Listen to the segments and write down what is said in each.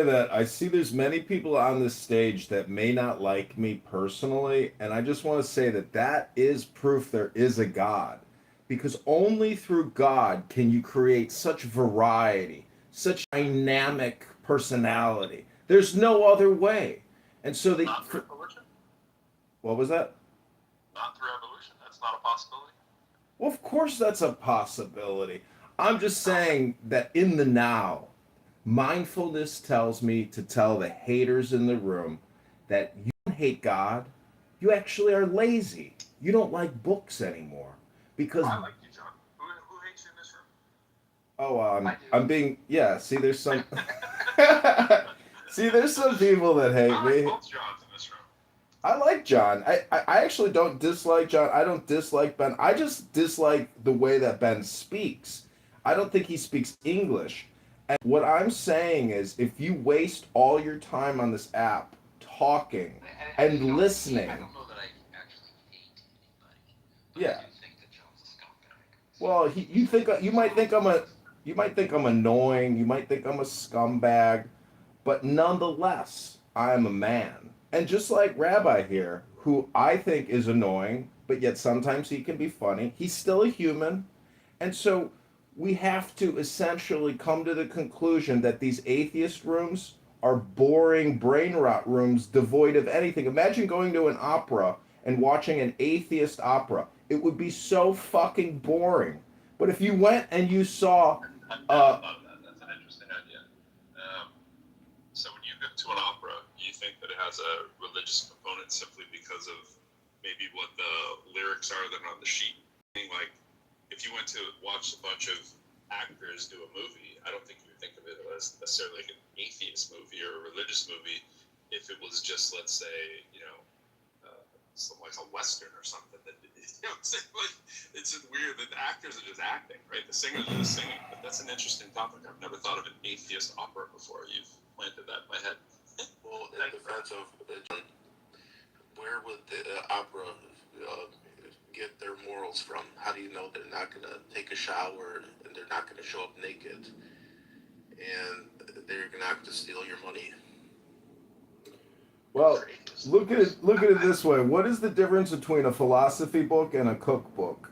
That I see there's many people on this stage that may not like me personally, and I just want to say that that is proof there is a God. Because only through God can you create such variety, such dynamic personality. There's no other way. And so they, Not through evolution. what was that? Not through evolution. That's not a possibility. Well, of course that's a possibility. I'm just saying that in the now, mindfulness tells me to tell the haters in the room that you don't hate God. You actually are lazy. You don't like books anymore. Because, I like you, John. Who hates you in this room? oh, I do. I'm being, yeah, see, there's some, see, there's some people that I hate like me. both Johns in this room. I like John. I actually don't dislike John. I don't dislike Ben. I just dislike the way that Ben speaks. I don't think he speaks English. And what I'm saying is, if you waste all your time on this app talking and listening, I don't know that I actually hate anybody, but I yeah. do think that John's a scumbag. Well, you think you might think you might think I'm annoying. You might think I'm a scumbag. But nonetheless, I am a man. And just like Rabbi here, who I think is annoying, but yet sometimes he can be funny, he's still a human. And so we have to essentially come to the conclusion that these atheist rooms are boring brain rot rooms devoid of anything. Imagine going to an opera and watching an atheist opera. It would be so fucking boring. But if you went and you saw I uh, love that. That's an interesting idea. Um, so when you go to an opera, you think that it has a religious component simply because of maybe what the lyrics are that are on the sheet. Like, if you went to watch a bunch of actors do a movie, I don't think you would think of it as necessarily like an atheist movie or a religious movie if it was just, let's say, some like a western or something. That like it's just weird that the actors are just acting, right? The singers are just singing. But that's an interesting topic. I've never thought of an atheist opera before. You've planted that in my head. Well, in defense of where would the opera get their morals from? How do you know they're not going to take a shower and they're not going to show up naked and they're not going to steal your money? well, look at it this way. What is the difference between a philosophy book and a cookbook?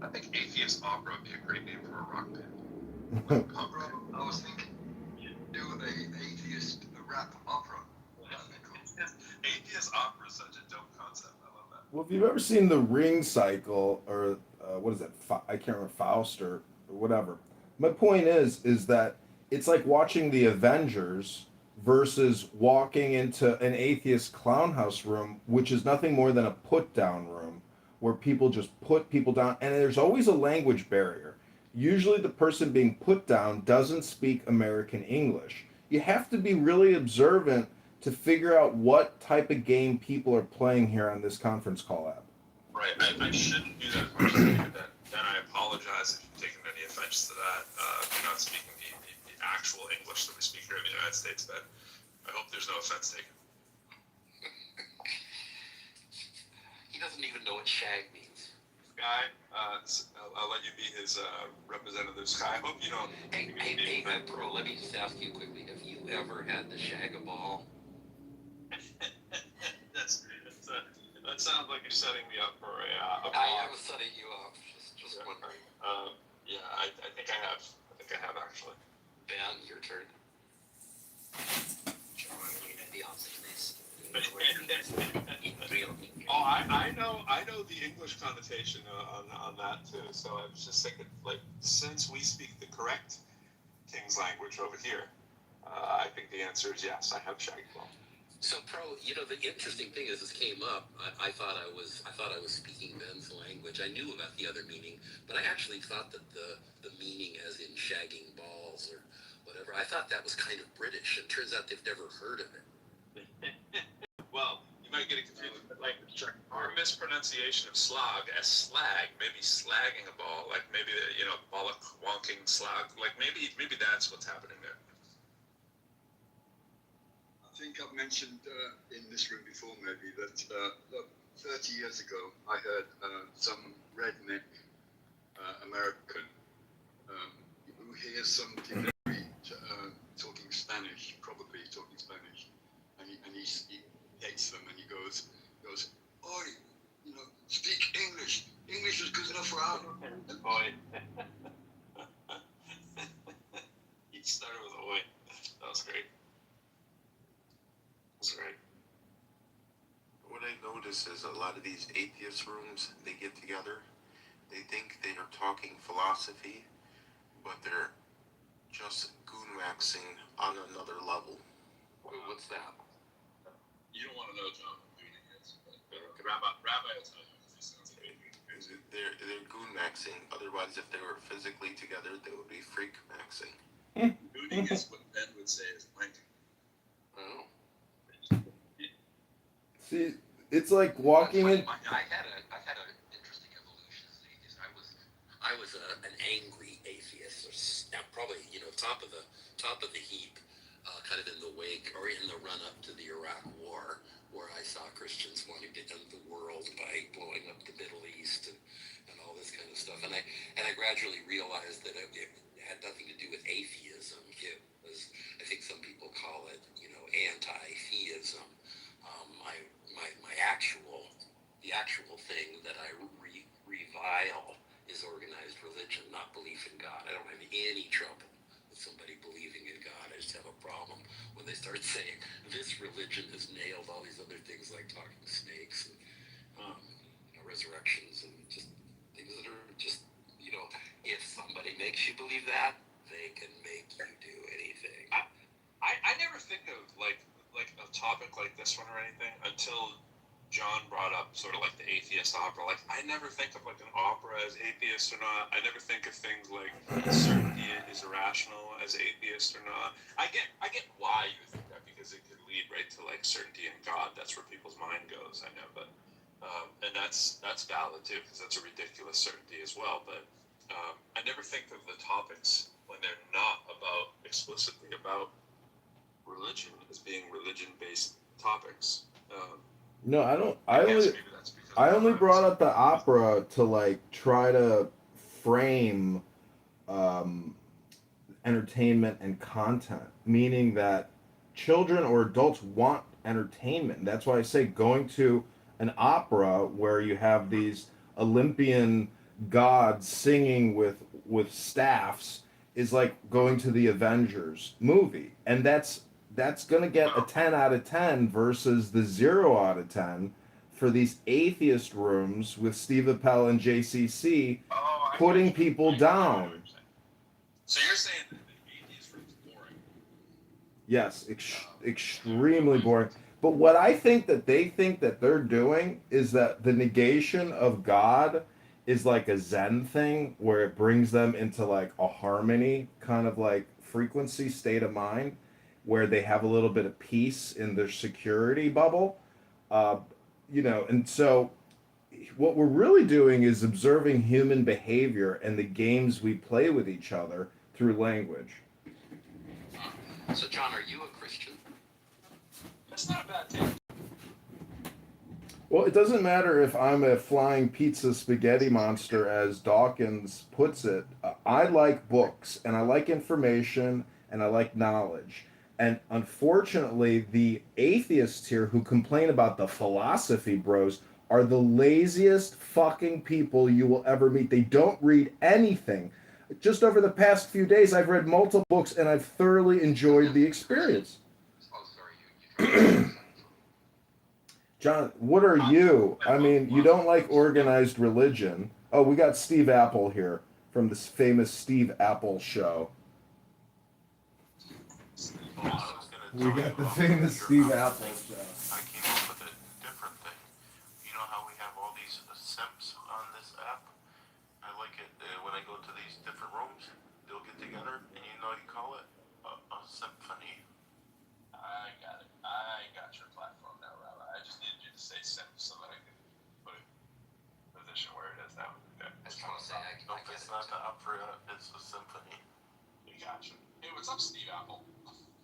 I think atheist opera would be a great name for a rock band. Well, Like punk. I was thinking you'd do an atheist rap opera. That'd be cool. Atheist opera is such a dope concept. I love that. if you've ever seen the Ring Cycle or what is it? I can't remember Faust or whatever. My point is that it's like watching the Avengers versus walking into an atheist clown house room, which is nothing more than a put down room where people just put people down, and there's always a language barrier. Usually, the person being put down doesn't speak American English. You have to be really observant to figure out what type of game people are playing here on this conference call app. Right. I shouldn't do that as much as I did that. Then I apologize if you've taken any offense to that. I'm not speaking the actual English that we speak here in the United States, but I hope there's no offense taken. He doesn't even know what shag means. Sky, I'll let you be his representative. Sky, I hope you don't. Hey, bro, let me just ask you quickly. Have you ever had to shag a ball? That sounds like you're setting me up for a I was setting you up. Just wondering. Yeah, I think I have. I think I have actually. Ben, your turn. John, you know the answer to this. Oh, I know the English connotation on that too. So I was just thinking, like, since we speak the correct King's language over here, I think the answer is yes. I have shagged ball. So, Pro, the interesting thing is this came up. I thought I was speaking Ben's language. I knew about the other meaning, but I actually thought that the meaning, as in shagging balls or whatever, I thought that was kind of British. It turns out they've never heard of it. Well, you might get it confused with like our mispronunciation of slag as slag, maybe slagging a ball, like maybe bollock wonking slag, like maybe that's what's happening there. I think I've mentioned in this room before maybe that 30 years ago I heard some redneck American who hears some delivery talking Spanish. Spanish, probably talking Spanish, and he hates them, and he goes, oi, speak English. English is good enough for our. Oi. He started with oi. That was great. That's right. What I notice is a lot of these atheist rooms, they get together, they think they are talking philosophy, but they're just goon waxing on another level. What's that? You don't want to know John what Gooning is, but Rabbi will tell you because he sounds like a Gooning. They're goon maxing. Otherwise, if they were physically together, they would be freak maxing. Gooning is what Ben would say is wanking. Oh. See, it's like walking in. I had an interesting evolution as an atheist. I was an angry atheist, or probably top of the heap, kind of in the wake or in the run up to the Iraq War, where I saw Christians wanting to end the world by blowing up the Middle East and all this kind of stuff. And I gradually realized that it had nothing to do with atheism. It was, I think some people call it, anti-theism. The actual thing that I revile is organized religion, not belief in God. I don't have any trouble with somebody believing in God. I just have a problem when they start saying this religion has nailed all these other things like talking to snakes and resurrections and just things that are just, if somebody makes you believe that, they can make you do anything. I never think of like a topic like this one or anything until John brought up sort of like the atheist opera. Like I never think of like an opera as atheist or not. I never think of things like certainty is irrational as atheist or not. I get why you think that because it could lead right to like certainty in God. That's where people's mind goes. I know, but and that's valid too because that's a ridiculous certainty as well. But I never think of the topics when they're not explicitly about religion as being religion-based topics. No, I don't. Maybe that's because I only brought up the opera to like try to frame entertainment and content, meaning that children or adults want entertainment. That's why I say going to an opera where you have these Olympian gods singing with staffs is like going to the Avengers movie, and that's going to get a 10 out of 10 versus the 0 out of 10 for these atheist rooms with Steve Appel and JCC putting people down. So you're saying that the atheist room is boring? Yes, extremely boring. But what I think that they think that they're doing is that the negation of God is like a Zen thing where it brings them into like a harmony kind of like frequency state of mind where they have a little bit of peace in their security bubble. And so what we're really doing is observing human behavior and the games we play with each other through language. So, John, are you a Christian? That's not a bad thing. Well, it doesn't matter if I'm a flying pizza spaghetti monster, as Dawkins puts it. I like books, and I like information, and I like knowledge. And unfortunately, the atheists here who complain about the philosophy bros are the laziest fucking people you will ever meet. They don't read anything. Just over the past few days, I've read multiple books, and I've thoroughly enjoyed the experience. Oh, sorry, John, what are you? I mean, you don't like organized religion. Oh, we got Steve Apple here from this famous Steve Apple show. We got the famous Steve Apple show. I came up with a different thing. You know how we have all these simps on this app? I like it when I go to these different rooms, they'll get together, and you call it a symphony. I got it. I got your platform now, Rabbi. I just needed you to say simp so that I could put it in the position where it is now. Okay. I was trying to say, I No, guess it's not the opera, it's a symphony. We got you. Hey, what's up, Steve Apple?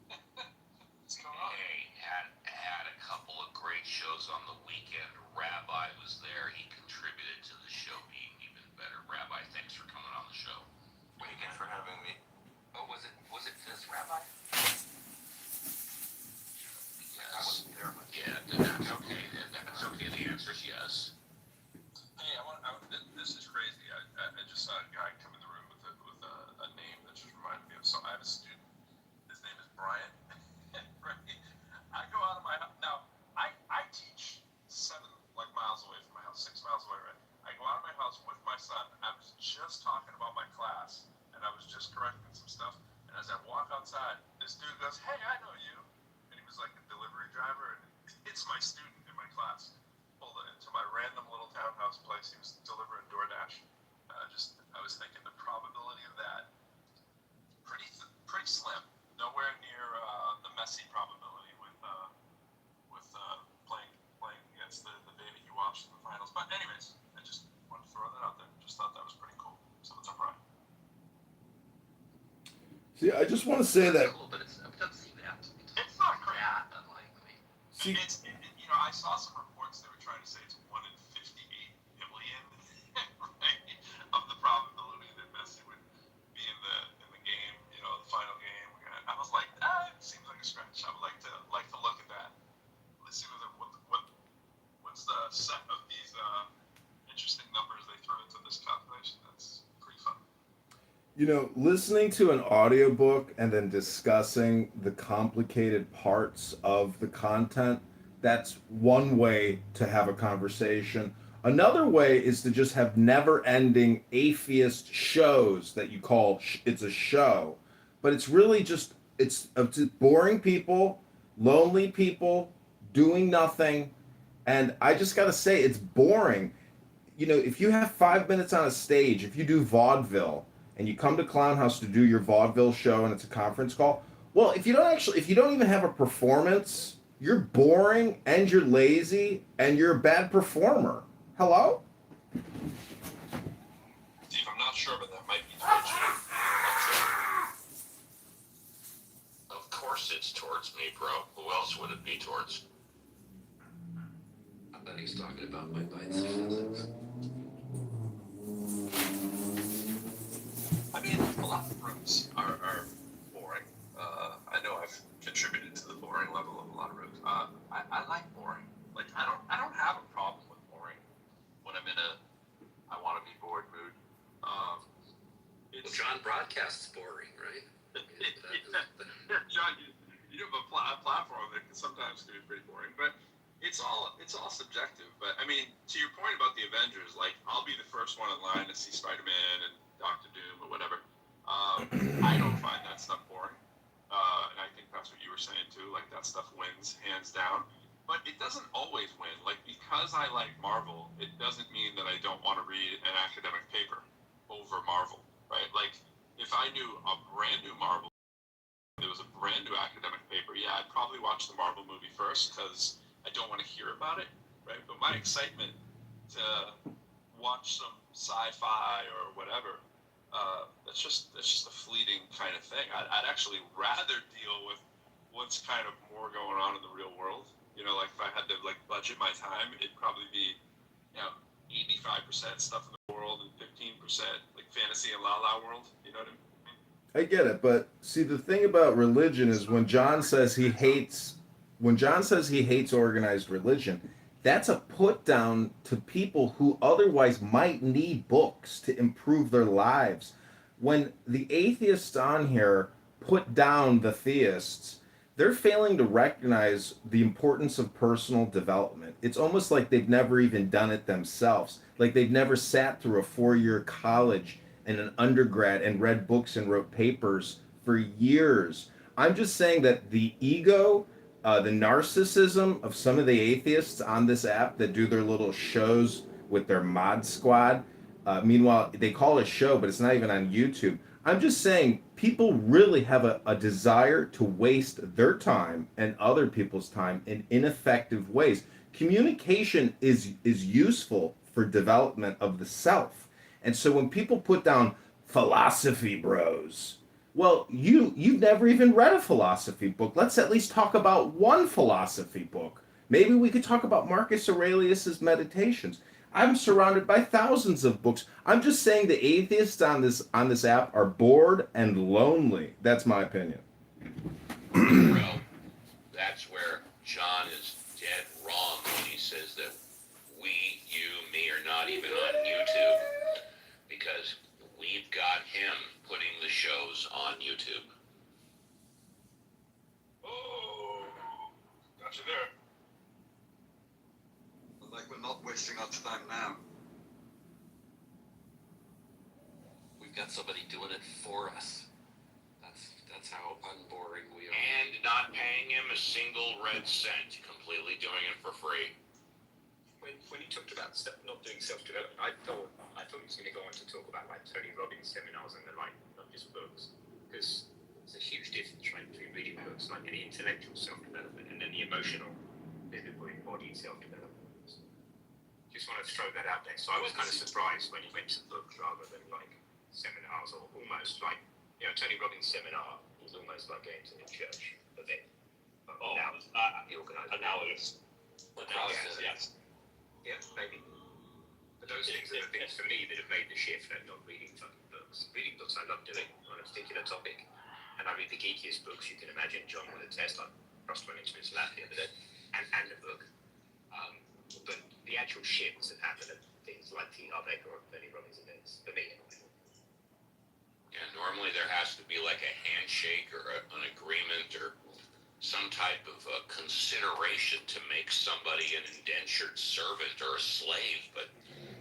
What's going on? Hey, had a couple of you? And he was like a delivery driver, and it's my student in my class. Pulled it into my random little townhouse place. He was delivering DoorDash. I was thinking the probability of that pretty slim. Nowhere near the Messi probability with playing against the baby he watched in the finals. But anyways, I just wanted to throw that out there. Just thought that was pretty cool. So what's up, Ryan? See, I just want to say that. Cool, but it doesn't seem that. It's not great. That unlikely. See, I saw some reports they were trying to say it's 1 in 58 million, right, of the probability that Messi would be in the game, the final game. I was like, it seems like a stretch. I would like to look at that. Let's see what's the set of these interesting numbers they throw into this calculation. That's pretty fun. Listening to an audiobook and then discussing the complicated parts of the content, that's one way to have a conversation. Another way is to just have never-ending atheist shows that you call it's a show, but it's really just it's boring people, lonely people doing nothing, and I just got to say it's boring. If you have 5 minutes on a stage, if you do vaudeville and you come to Clown House to do your vaudeville show and it's a conference call, well, if you don't even have a performance, you're boring and you're lazy and you're a bad performer. Hello? Steve, I'm not sure, but that might be towards you. Of course it's towards me, bro. Who else would it be towards? I bet he's talking about my bites of physics. I mean, a lot of rooms are boring. I know I've contributed to the boring level of a lot of rooms. I like boring. Like I don't have a problem with boring when I'm in a I want to be bored mood. Well, John broadcasts boring, right? John, you have a platform that can sometimes be pretty boring, but it's all subjective. But I mean, to your point about the Avengers, like I'll be the first one in line to see Spider-Man and Doctor Doom or whatever. I don't find that stuff boring, and I think that's what you were saying too. Like that stuff wins hands down, but it doesn't always win. Like because I like Marvel, it doesn't mean that I don't want to read an academic paper over Marvel, right? Like if I knew a brand new Marvel, there was a brand new academic paper, yeah, I'd probably watch the Marvel movie first because I don't want to hear about it, right? But my excitement to watch some sci-fi or whatever, that's just a fleeting kind of thing. I'd actually rather deal with what's kind of more going on in the real world. Like if I had to budget my time, it'd probably be 85% stuff in the world and 15% like fantasy and La La World. You know what I mean? I get it, but see, the thing about religion is when John says he hates organized religion, that's a put down to people who otherwise might need books to improve their lives. When the atheists on here put down the theists, they're failing to recognize the importance of personal development. It's almost like they've never even done it themselves. Like they've never sat through a 4-year college and an undergrad and read books and wrote papers for years. I'm just saying that the ego, the narcissism of some of the atheists on this app that do their little shows with their mod squad. Meanwhile, they call it a show, but it's not even on YouTube. I'm just saying people really have a desire to waste their time and other people's time in ineffective ways. Communication is useful for development of the self. And so when people put down philosophy bros, well, you've never even read a philosophy book. Let's at least talk about one philosophy book. Maybe we could talk about Marcus Aurelius's Meditations. I'm surrounded by thousands of books. I'm just saying the atheists on this app are bored and lonely. That's my opinion. Bro, that's where John is dead wrong when he says that we, you, me are not even on YouTube because we've got him putting the shows on YouTube. Oh, gotcha there. Like we're not wasting our time now. We've got somebody doing it for us. That's how unboring we are. And not paying a single red cent, completely doing it for free. When he talked about not doing self-development, I thought he was going to go on to talk about like Tony Robbins seminars and the like, not just books, because there's a huge difference, right, between reading books like any intellectual self-development and then the emotional, physical, embodied self-development. Just want to throw that out there. So I was kind of surprised when he went to books rather than like seminars, or almost like, Tony Robbins' seminar is almost like going to the church event. Without the organisation. Analogous. Yes. Yeah, maybe. But those things are the things for me that have made the shift, and not reading fucking books. Reading books I love doing on a particular topic, and I read the geekiest books you can imagine. John will attest. I crossed one into his lap the other day, and the book. But the actual shifts that happen at things like T. Harv Eker or Tony Robbins events, for me anyway. Yeah, normally there has to be like a handshake or an agreement or some type of consideration to make somebody an indentured servant or a slave, but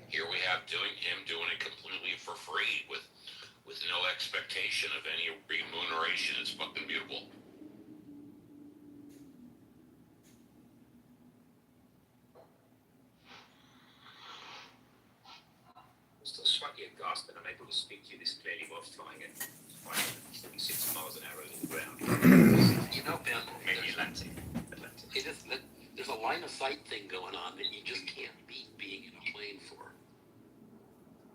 here we have him doing it completely for free with no expectation of any remuneration. It's fucking beautiful. I'm still slightly aghast that I'm able to speak to you this clearly while flying at 546 miles an hour over the ground. Ben, Maybe Atlantic. there's a line of sight thing going on that you just can't beat being in a plane for.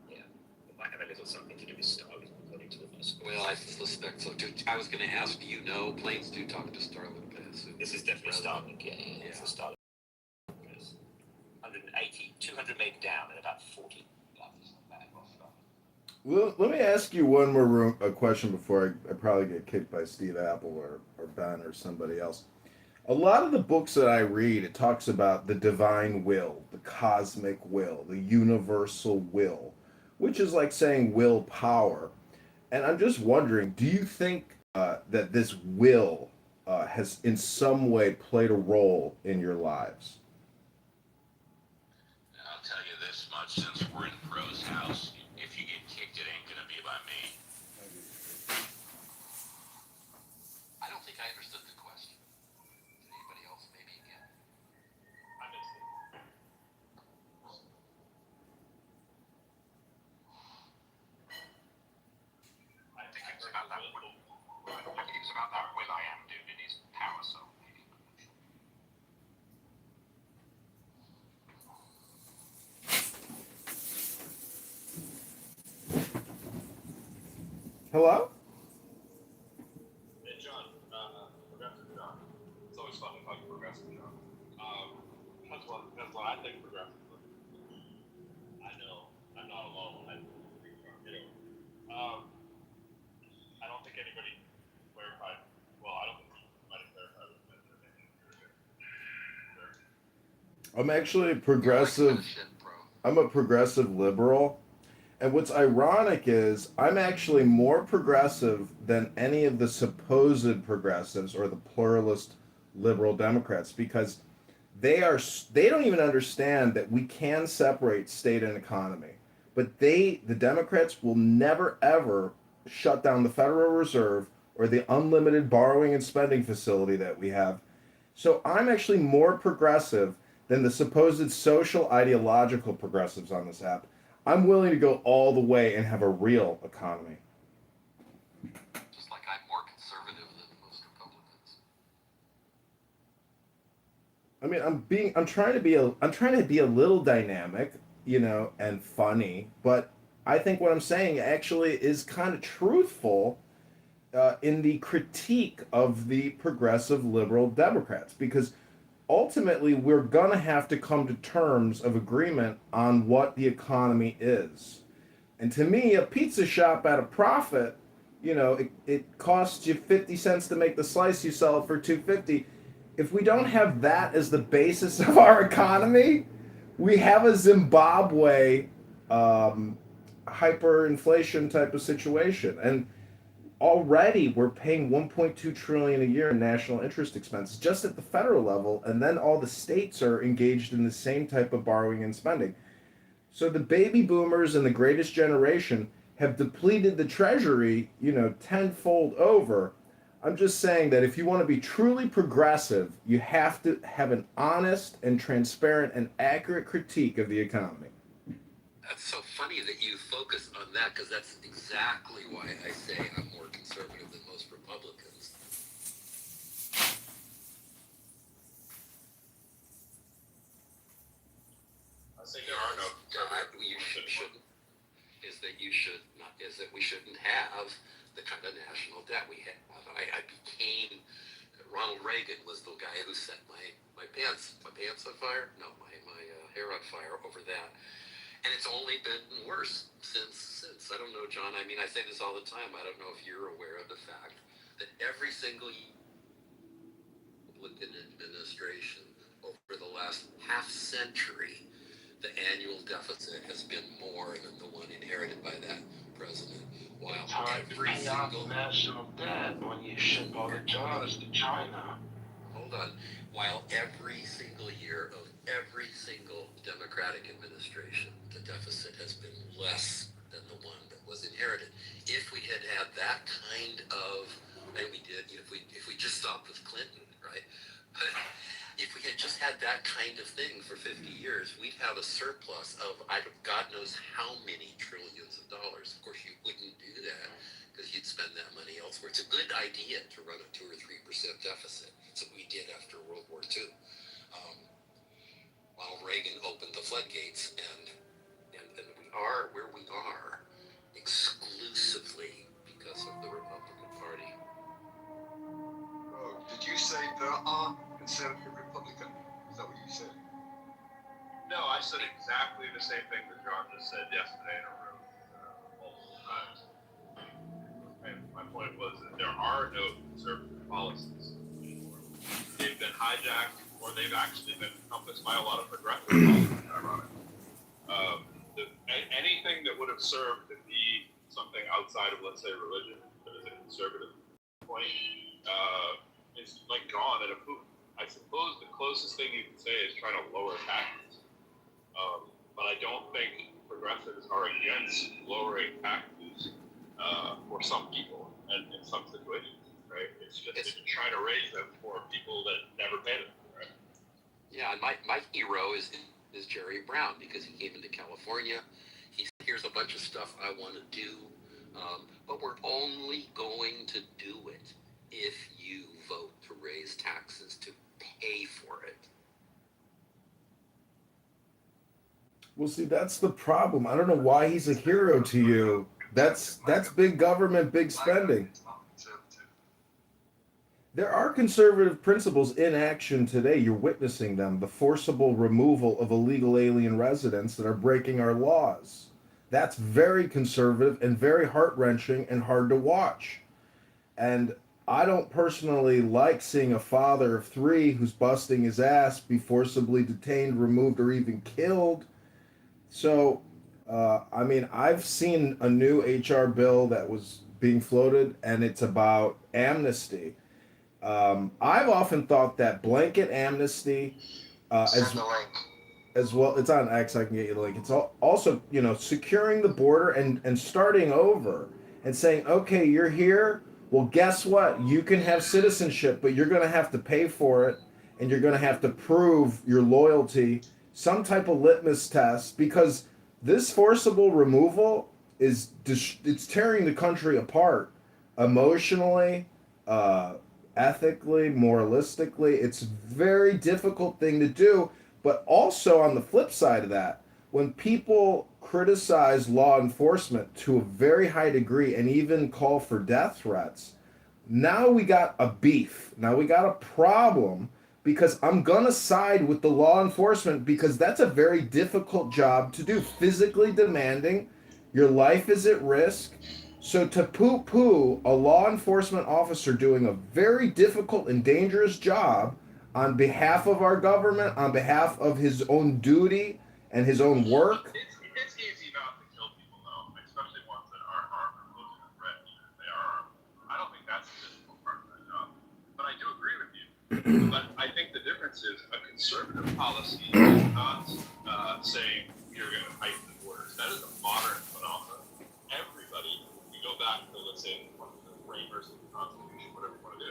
Yeah, it might have a little something to do with Starlink, according to the first. Well, I suspect so too. I was going to ask, do you know planes do talk to Starlink? This is definitely Starlink, yeah. It's a Starlink. 180, 200 meg down and about 40. Well, let me ask you one more question before I probably get kicked by Steve Apple or Ben or somebody else. A lot of the books that I read, it talks about the divine will, the cosmic will, the universal will, which is like saying willpower. And I'm just wondering, do you think that this will has in some way played a role in your lives? I'll tell you this much, since we're in Pro's house, if you get kicked, it ain't gonna be by me. I don't think I understood the question. Did anybody else maybe again? I missed it. I think it was about that will. I think it was about that will I am dude in his power soul. Hello? Hey, John. Progressive John. It's always fun to talk to Progressive John. That's what I think progressive. I know. I'm not alone. I don't think anybody clarified. Well, I don't think anybody clarified what I'm actually a progressive. I'm a progressive liberal. And what's ironic is I'm actually more progressive than any of the supposed progressives or the pluralist liberal Democrats, because they don't even understand that we can separate state and economy. But the Democrats will never ever shut down the Federal Reserve or the unlimited borrowing and spending facility that we have. So I'm actually more progressive than the supposed social ideological progressives on this app. I'm willing to go all the way and have a real economy. Just like I'm more conservative than most Republicans. I mean, I'm trying to be a little dynamic, and funny, but I think what I'm saying actually is kind of truthful in the critique of the progressive liberal Democrats, because ultimately we're going to have to come to terms of agreement on what the economy is. And to me, a pizza shop at a profit, it costs you 50 cents to make the slice, you sell it for $2.50. If we don't have that as the basis of our economy, we have a Zimbabwe hyperinflation type of situation. And already we're paying 1.2 trillion a year in national interest expenses just at the federal level, and then all the states are engaged in the same type of borrowing and spending. So the baby boomers and the greatest generation have depleted the treasury, tenfold over. I'm just saying that if you want to be truly progressive, you have to have an honest and transparent and accurate critique of the economy. That's so funny that you focus on that, because that's exactly why I say I'm more conservative than most Republicans. I say there are no. You shouldn't. Is that we shouldn't have the kind of national debt we have. I became Ronald Reagan was the guy who set my pants on fire. No, my hair on fire over that. And it's only been worse since. I don't know, John. I mean, I say this all the time. I don't know if you're aware of the fact that every single Republican administration over the last half century, the annual deficit has been more than the one inherited by that president. While It's hard to pay off national debt when you ship all the jobs to China. Hold on. While every single year of every single Democratic administration, the deficit has been less than the one that was inherited. If we had had that kind of, and we did, if we just stopped with Clinton, right? But if we had just had that kind of thing for 50 years, we'd have a surplus of God knows how many trillions of dollars. Of course, you wouldn't do that because you'd spend that money elsewhere. It's a good idea to run a 2 or 3% deficit. That's what we did after World War II. While Reagan opened the floodgates, and we are where we are exclusively because of the Republican Party. Oh, did you say there are conservative Republicans? Is that what you said? No, I said exactly the same thing that John just said yesterday in a room multiple times. And my point was that there are no conservative policies anymore. They've been hijacked, or they've actually been encompassed by a lot of progressive policies, ironically. Anything that would have served to be something outside of, let's say, religion, that is a conservative point, is like gone in a poof. I suppose the closest thing you can say is trying to lower taxes. But I don't think progressives are against lowering taxes for some people and in some situations, right? It's just that you're trying to raise them for people that never paid them, right? Yeah, and my hero is Jerry Brown, because he came into California. He said, here's a bunch of stuff I want to do, but we're only going to do it if you vote to raise taxes to pay for it. Well, see, that's the problem. I don't know why he's a hero to you. That's big government, big spending. There are conservative principles in action today. You're witnessing them. The forcible removal of illegal alien residents that are breaking our laws. That's very conservative and very heart-wrenching and hard to watch. And I don't personally like seeing a father of 3 who's busting his ass be forcibly detained, removed, or even killed. So, I mean, I've seen a new HR bill that was being floated, and it's about amnesty. I've often thought that blanket amnesty, Send the link. as well, it's on X. I can get you the link. It's also, securing the border and starting over and saying, okay, you're here. Well, guess what? You can have citizenship, but you're going to have to pay for it, and you're going to have to prove your loyalty, some type of litmus test, because this forcible removal it's tearing the country apart emotionally, ethically, moralistically. It's a very difficult thing to do. But also on the flip side of that, when people criticize law enforcement to a very high degree and even call for death threats, now we got a beef. Now we got a problem, because I'm gonna side with the law enforcement, because that's a very difficult job to do, physically demanding. Your life is at risk. So to poo-poo a law enforcement officer doing a very difficult and dangerous job on behalf of our government, on behalf of his own duty and his own work. It's easy not to kill people, though, especially ones that aren't armed or posing a threat, even if they are armed. I don't think that's the difficult part of that job. But I do agree with you. But I think the difference is a conservative policy is not saying you're going to tighten the borders. That is a modern phenomenon. Everybody, you go back to, let's say, the Framers of the Constitution, whatever you want to do,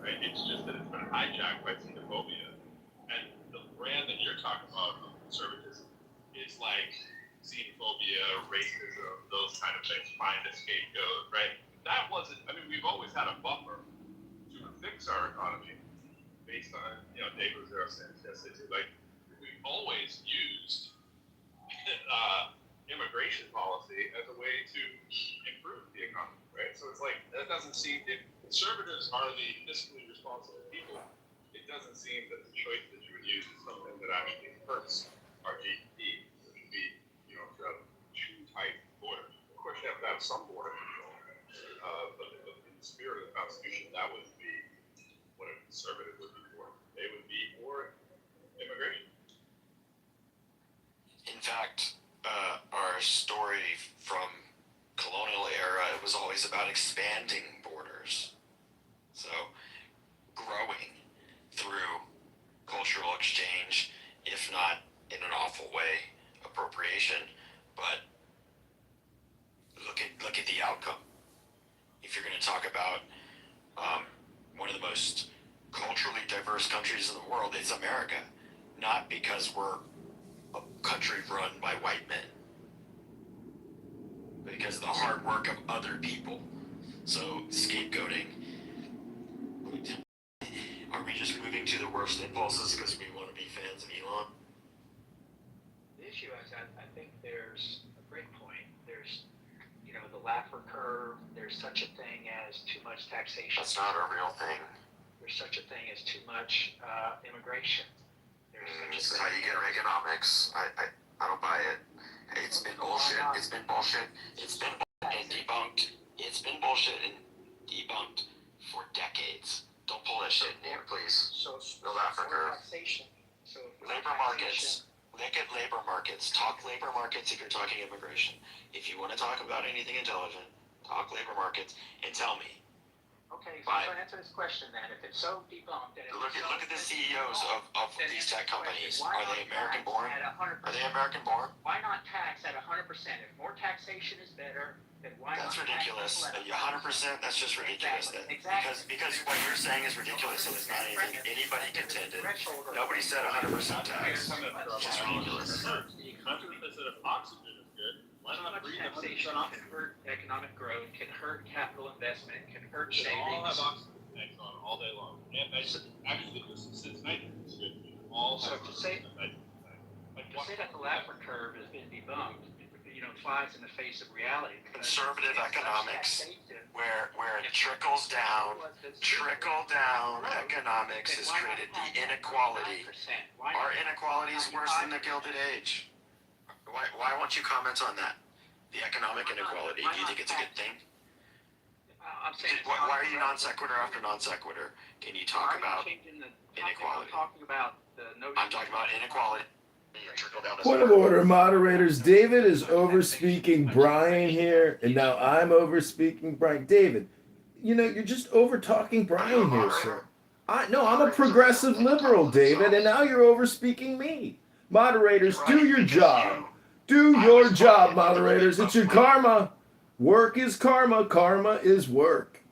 right? It's just that it's been hijacked by xenophobia. And the brand that you're talking about of conservatism is like xenophobia, racism, those kind of things. Find a scapegoat, right? That wasn't. I mean, we've always had a buffer to fix our economy based on, David Zero cents. Yes, they do. Like, we've always used immigration policy as a way to improve the economy, right? So it's like, that doesn't seem, if conservatives are the fiscally responsible people, it doesn't seem that the choice that you would use is something that actually hurts our GDP, which would be, to have two tight borders. Of course, you have to have some border control, but in the spirit of the Constitution, that would be what a conservative would be for. They would be for immigration. In fact, our story from colonial era, it was always about expanding borders. So, growing through cultural exchange, if not in an awful way, appropriation. But look at the outcome. If you're going to talk about one of the most culturally diverse countries in the world, it's America. Not because we're a country run by white men, because of the hard work of other people. So scapegoating. Are we just moving to the worst impulses because we want to be fans of Elon? The issue is, I think there's a great point. There's, the Laffer curve. There's such a thing as too much taxation. That's not a real thing. There's such a thing as too much immigration. This is how you get Reaganomics. I don't buy it. It's been bullshit. It's been bullshit. It's been bullshit and debunked. It's been bullshit and debunked for decades. Don't pull that shit in here, please. So No Laffer curve. taxation. So Labor markets. Look at labor markets. Talk labor markets if you're talking immigration. If you want to talk about anything intelligent, talk labor markets and tell me. Okay, so Fine. to answer this question then, if it's so debunked and Look at the CEOs of these tech companies. Are they American born? Are they American born? Why not tax at 100%? If more taxation is better, then why That's not ridiculous. tax people 100%. That's just ridiculous. Exactly. Because what you're saying is ridiculous, and it's not anything anybody contended. Nobody said 100% tax. It's just ridiculous. 100% of oxygen is good. Why Too not much breathe taxation 100% can hurt economic growth, can hurt capital investment, can hurt We all have savings. oxygen tanks on all day long. And actually, since nitrogen is good. All So have to say- nitrogen tanks. Like, To say that the Laffer curve has been debunked, flies in the face of reality. because Conservative it's such economics, taxation. where it trickles down, economics has created the inequality. Our inequality is worse than the Gilded Age. Why won't you comment on that? The economic inequality. Do you think it's a good thing? I'm saying it's Why not are you non sequitur after non sequitur? Can you talk about inequality? I'm talking about the notion. I'm talking about inequality. Trickle down to Point of order, moderators. David is over-speaking Brian here, and now I'm over-speaking Brian. David, you're just over-talking Brian here, sir. I'm a progressive liberal, David, and now you're over-speaking me. Moderators, do your job. Do your job, moderators. It's your karma. Work is karma. Karma is work.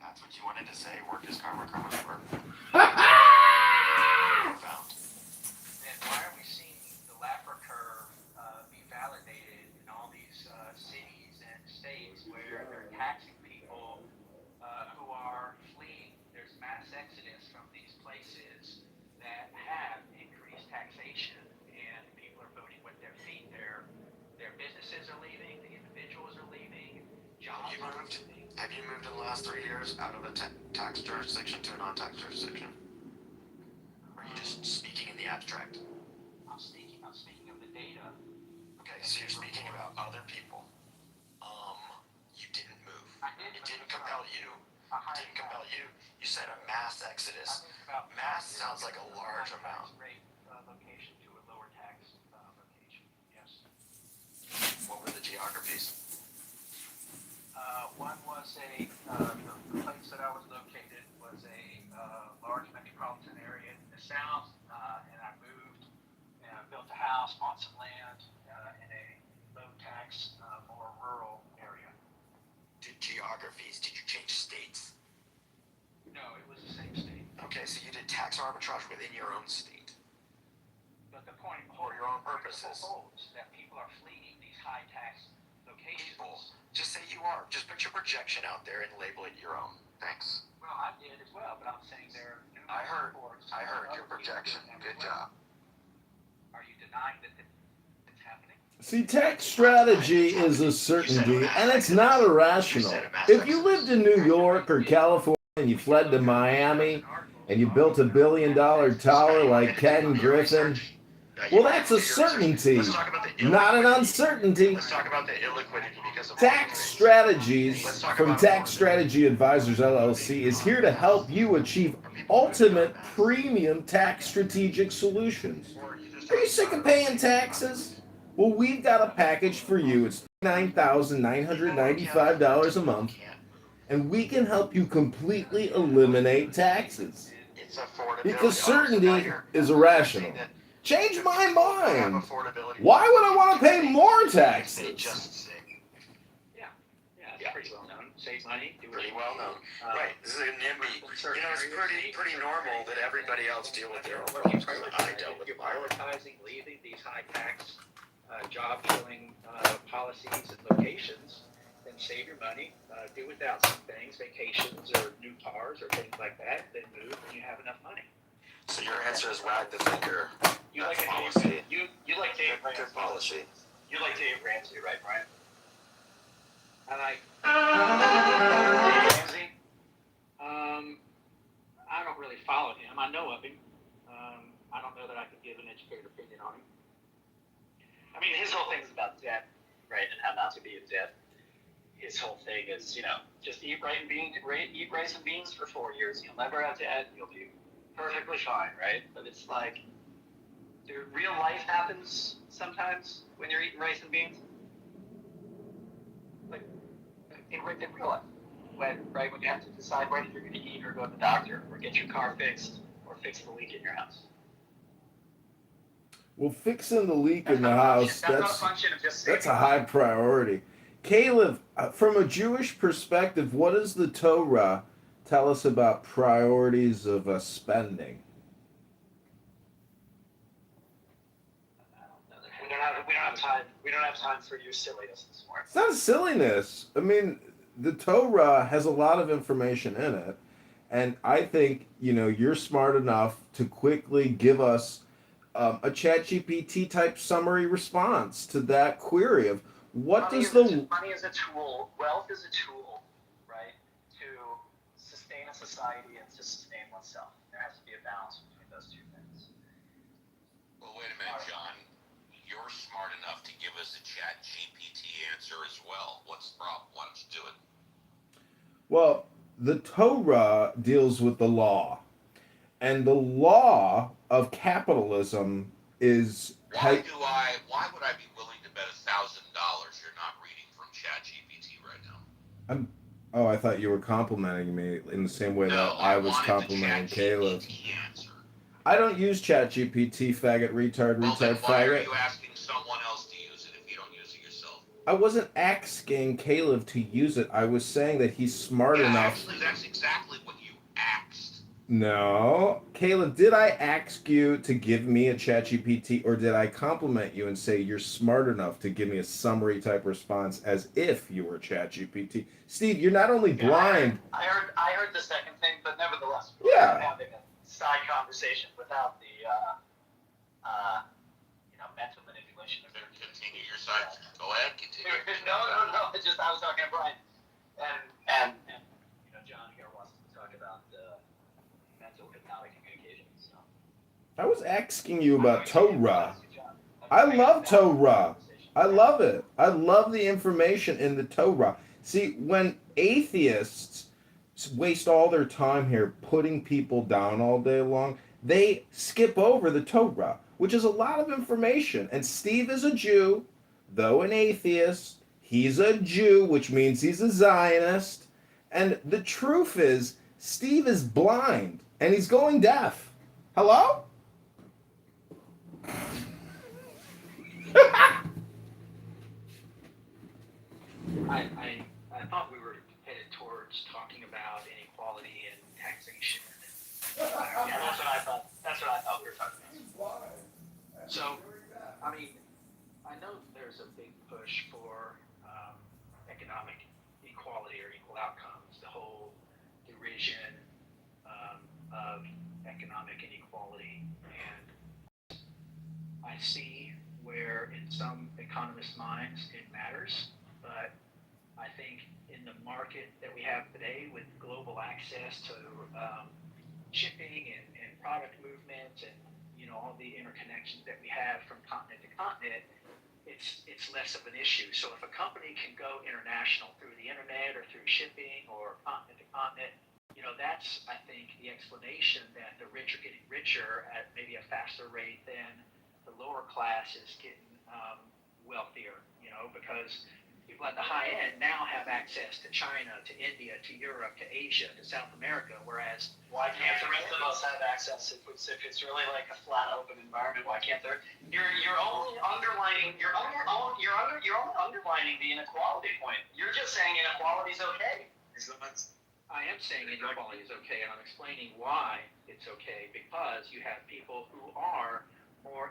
That's what you wanted to say. Work is karma, karma is work. Profound. And why are we seeing the Laffer curve be validated in all these cities and states where they're taxing people who are fleeing? There's mass exodus from these places that have increased taxation, and people are voting with their feet. Their businesses are leaving, the individuals are leaving, jobs are leaving. Have you moved in the last 3 years out of a tax jurisdiction to a non-tax jurisdiction? Or are you just speaking in the abstract? I'm speaking of the data. Okay, so you're speaking about other people. You didn't move. It didn't compel you. You said a mass exodus. Mass sounds like a large amount. Location to a lower tax location. Yes. What were the geographies? One was the place that I was located was a large metropolitan area in the south, and I moved and built a house, bought some land in a low tax, more rural area. Geographies. Did you change states? tax arbitrage within your own state. But the point For your own purposes. holds that people are fleeing these high tax locations. People, just say you are. Just put your projection out there and label it your own. Thanks. Well, I did as well, but I'm saying there are I heard reports your of other people projection. doing that Good as well. job. Are you denying that it's happening? See, tax strategy is a certainty, and it's not irrational. If you lived in New York or California and you fled to Miami and you built $1 billion tower like Ken Griffin, well, that's a certainty, not an uncertainty. Let's talk about the illiquidity because of Tax Strategies from Tax Strategy Advisors LLC is here to help you achieve ultimate premium tax strategic solutions. Are you sick of paying taxes? Well, we've got a package for you. It's $9,995 a month, and we can help you completely eliminate taxes. It's affordability. Because certainty is irrational. Change my mind. Why would I want to pay more taxes? Yeah, it's pretty well known. Save money, do Pretty well known. Right. This is a NIMBY. It's pretty normal that everybody else deal with their own problems. I dealt with You're mine. prioritizing leaving these high tax, job killing policies and locations, then save your money, do without some things, vacations or new cars or things like that, then move when you have enough money. So your answer is wag the finger. You like That's Dave, policy. you like Dave Ramsey. Good policy. You like Dave Ramsey, right, Brian? I like Dave Ramsey. I don't really follow him. I know of him. I don't know that I can give an educated opinion on him. I mean, his whole thing is about debt, right, and how not to be in debt. His whole thing is, just eat rice and beans for 4 years. You'll never have debt. You'll be perfectly fine, right? But it's like, real life happens sometimes when you're eating rice and beans. Like in real life, when you have to decide whether you're going to eat or go to the doctor or get your car fixed or fix the leak in your house. Well, fixing the leak in the house, That's not a function of just that's a high priority. Caleb, from a Jewish perspective, what does the Torah tell us about priorities of spending? We don't have time. We don't have time for your silliness this morning. It's not silliness. I mean, the Torah has a lot of information in it, and I think you're smart enough to quickly give us a ChatGPT type summary response to that query of what money does the money is a tool. Wealth is a tool, right, to sustain a society and to sustain oneself. There has to be a balance between those two things. Well, wait a minute, John. You're smart enough to give us a chat GPT answer as well. What's the problem? Why don't you do it? Well, the Torah deals with the law, and the law of capitalism is Why would I be willing to bet $1,000 you're not reading from ChatGPT right now? Oh, I thought you were complimenting me in the same way that I was complimenting Caleb. Answer. I don't use ChatGPT, faggot, retard, Well, then retard, why are faggot. you asking someone else to use it if you don't use it yourself? I wasn't asking Caleb to use it. I was saying that he's smart enough. Actually, that's exactly what you asked. No. Caleb, did I ask you to give me a ChatGPT, or did I compliment you and say you're smart enough to give me a summary type response as if you were ChatGPT? Steve, you're not only blind. I heard the second thing, but nevertheless, Yeah. we're having a side conversation without the mental manipulation. Continue your side. Go ahead, continue. No. It's just I was talking to Brian, and John here wants to talk about mental hypnotic communication. So I was asking you about Torah. I love Torah. I love it. I love the information in the Torah. See, when atheists waste all their time here putting people down all day long, they skip over the Torah, which is a lot of information. And Steve is a Jew, though an atheist. He's a Jew, which means he's a Zionist. And the truth is, Steve is blind, and he's going deaf. Hello? I thought we were headed towards talking about inequality and taxation Yeah, that's what I thought. That's what I thought we were talking about. So, I mean, I know there's a big push for economic equality or equal outcomes. The whole derision of economic inequality, and I see where in some economists' minds it matters, but I think in the market that we have today with global access to shipping and product movement and all the interconnections that we have from continent to continent, it's less of an issue. So if a company can go international through the internet or through shipping or continent to continent, that's I think the explanation that the rich are getting richer at maybe a faster rate than the lower class is getting wealthier. Because people at the high end now have access to China, to India, to Europe, to Asia, to South America, whereas Why can't the rest of us have access if it's really like a flat open environment? Why can't there? You're only underlining you're only underlining the inequality point. You're just saying inequality is okay. I am saying inequality is okay, and I'm explaining why it's okay, because you have people who are more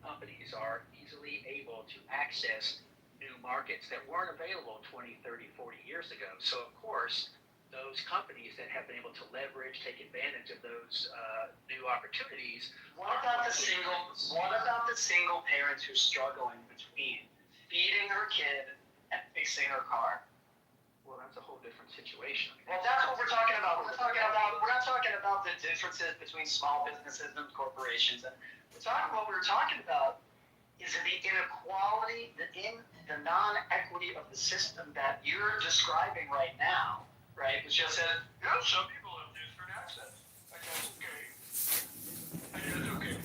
companies are easily able to access new markets that weren't available 20, 30, 40 years ago. So of course, those companies that have been able to leverage, take advantage of those new opportunities. What about the single parent who's struggling between feeding her kid and fixing her car? Well, that's a whole different situation. Well, that's what we're talking about. We're not talking about the differences between small businesses and corporations. And what we're talking about is the inequality, the non-equity of the system that you're describing right now, right? Which just says, some people have different access. And that's okay. And that's okay.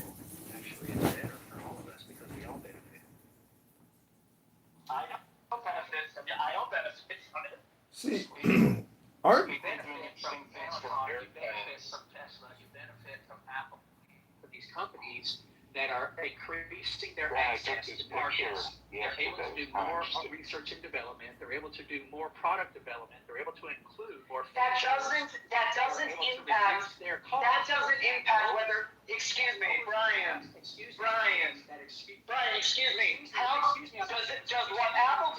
Actually, it's better for all of us because we all benefit. I don't benefit from it. See, You benefit from Amazon, you benefit from Tesla, you benefit from Apple. But these companies that are increasing their access to markets, they're able to do more research and development, they're able to do more product development, they're able to include more That doesn't impact whether, excuse me, Brian, excuse me. How does what Apple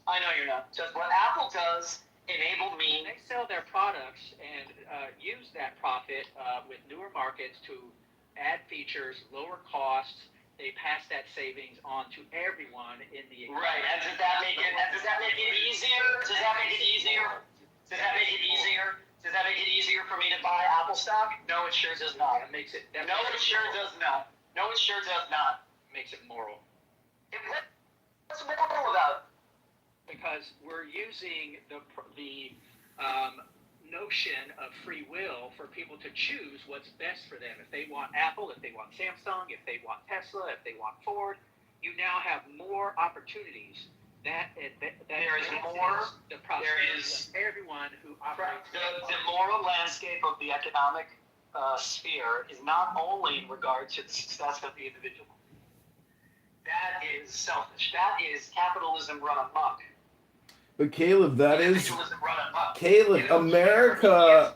I know you're not. Does what Apple does enable me? They sell their products and use that profit with newer markets to add features, lower costs. They pass that savings on to everyone in the economy. Right, and does that make it easier? Does that make it easier for me to buy Apple stock? No, it sure does not. That makes it. No, it sure does not. No, it sure does not. Makes it moral. What's moral about it? Because we're using the notion of free will for people to choose what's best for them. If they want Apple, if they want Samsung, if they want Tesla, if they want Ford, you now have more opportunities. There is the prosperity of everyone who operates. The moral landscape of the economic sphere is not only in regard to the success of the individual. That is selfish. That is capitalism run amok. but Caleb, Individualism run amok. Caleb, America.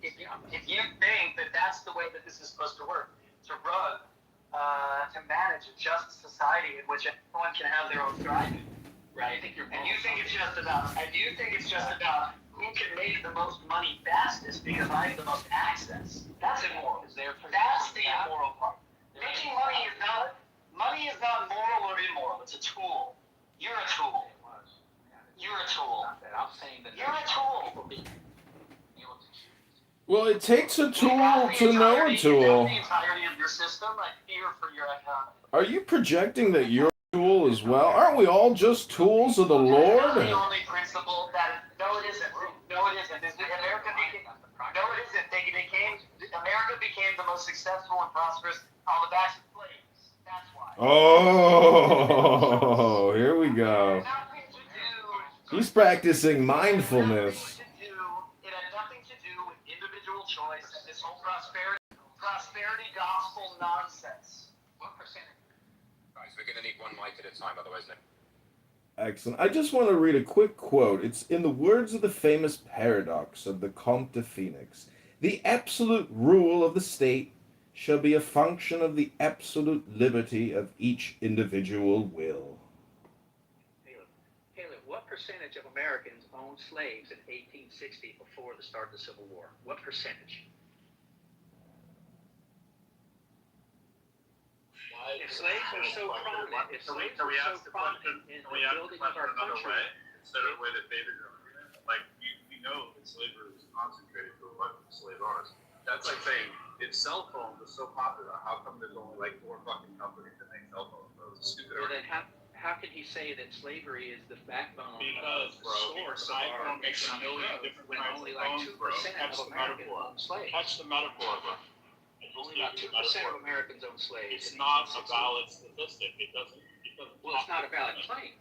If you think that that's the way that this is supposed to work, to run, to manage a just society in which everyone can have their own thriving, right? And you think it's just about who can make the most money fastest because I have the most access. That's immoral. That's the immoral part. Making money is not moral or immoral. It's a tool. You're a tool. You're a tool. I'm saying that You're a tool. people being able to choose. Well, it takes a tool to know a tool. The entirety of your system, I fear for your economy. Are you projecting that you're a tool as well? Aren't we all just tools of the Lord? That's the only principle that no, it isn't. America became the most successful and prosperous on the backs of slaves. That's why. Oh, here we go. He's practicing mindfulness. It had nothing to do with individual choice and this whole prosperity gospel nonsense. What percentage? Guys, we're going to need one mic at a time, otherwise no. Excellent. I just want to read a quick quote. It's in the words of the famous paradox of the Comte de Phoenix. The absolute rule of the state shall be a function of the absolute liberty of each individual will. Caleb, what percentage of Americans owned slaves in 1860 before the start of the Civil War? What percentage? If slaves were so prominent, in the building of our country, instead of the way that David like we know that slavery was concentrated to a bunch of slave owners. That's like saying if cell phones are so popular, how come there's only like 4 fucking companies that make cell phones? Those are stupid. Well, then how can he say that slavery is the backbone because, of the source of our economic growth when only like 2% of Americans own slaves? Catch the metaphor, bro. Only about 2% of Americans own slaves. It's not a valid statistic. It doesn't. Well, it's not a valid claim.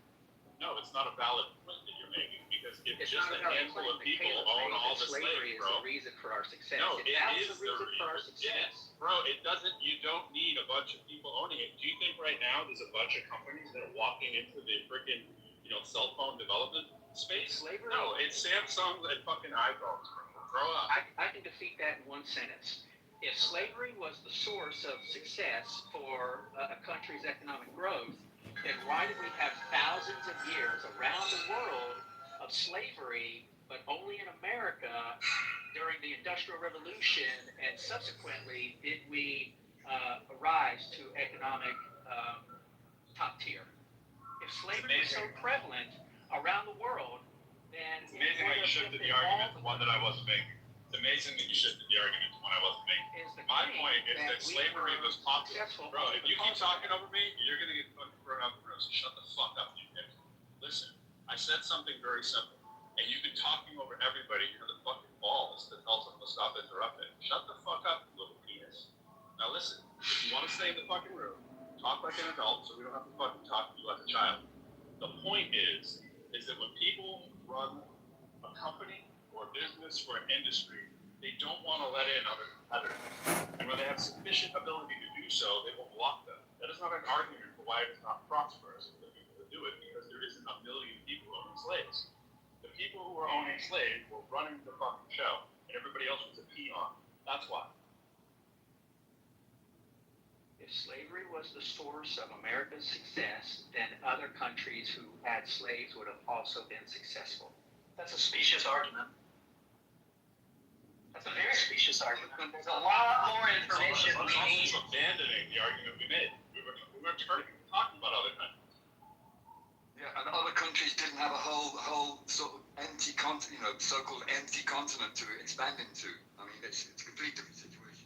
No, it's not a valid point that you're making because if It's just not a a valid handful claim of that people Caleb own made all that the slavery slaves, is bro. the reason for our success. No, If it that is was the reason for our success. Yes, bro. It doesn't. You don't need a bunch of people owning it. Do you think right now there's a bunch of companies that are walking into the freaking, cell phone development space? Slavery? No, it's Samsung and fucking iPhones, bro. Grow up. I can defeat that in one sentence. If slavery was the source of success for a country's economic growth, then why did we have thousands of years around the world of slavery, but only in America during the Industrial Revolution, and subsequently did we rise to economic top tier? If slavery was so prevalent around the world, then It's amazing how you shifted the argument to one that I wasn't making. It's amazing that you shifted the argument to one I wasn't making. My point is that slavery was popular. Bro, if you keep talking over me, you're going to get fucking thrown out the room, so shut the fuck up, you bitch. Listen, I said something very simple, and you've been talking over everybody. You're the fucking balls that tells them to stop interrupting. Shut the fuck up, you little penis. Now listen, if you want to stay in the fucking room, talk like an adult so we don't have to fucking talk to you like a child. The point is that when people run a company or a business or an industry, they don't want to let in other competitors. And when they have sufficient ability to do so, they will block them. That is not an argument for why it is not prosperous for the people to do it, because there isn't a million people owning slaves. The people who were owning slaves were running the fucking show, and everybody else was a peon. That's why. If slavery was the source of America's success, then other countries who had slaves would have also been successful. That's a specious argument. That's a very specious argument. There's a lot more information we need. Let's abandoning the argument we made. We were talking about other countries. Yeah, and other countries didn't have a whole sort of empty continent, so-called empty continent to expand into. I mean, it's a completely different situation.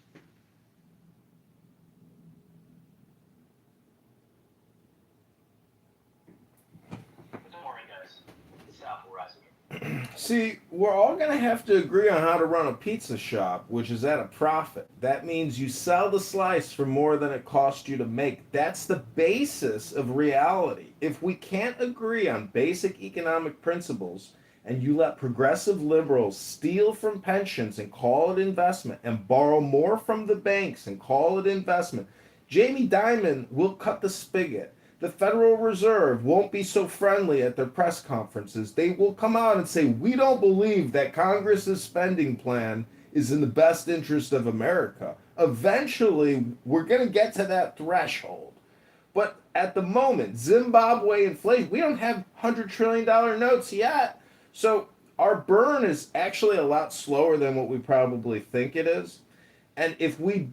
Don't worry, guys. The South will rise again. See, we're all going to have to agree on how to run a pizza shop, which is at a profit. That means you sell the slice for more than it cost you to make. That's the basis of reality. If we can't agree on basic economic principles, and you let progressive liberals steal from pensions and call it investment, and borrow more from the banks and call it investment, Jamie Dimon will cut the spigot. The Federal Reserve won't be so friendly at their press conferences. They will come out and say, we don't believe that Congress's spending plan is in the best interest of America. Eventually, we're going to get to that threshold. But at the moment, Zimbabwe inflation, we don't have $100 trillion notes yet. So our burn is actually a lot slower than what we probably think it is. And if we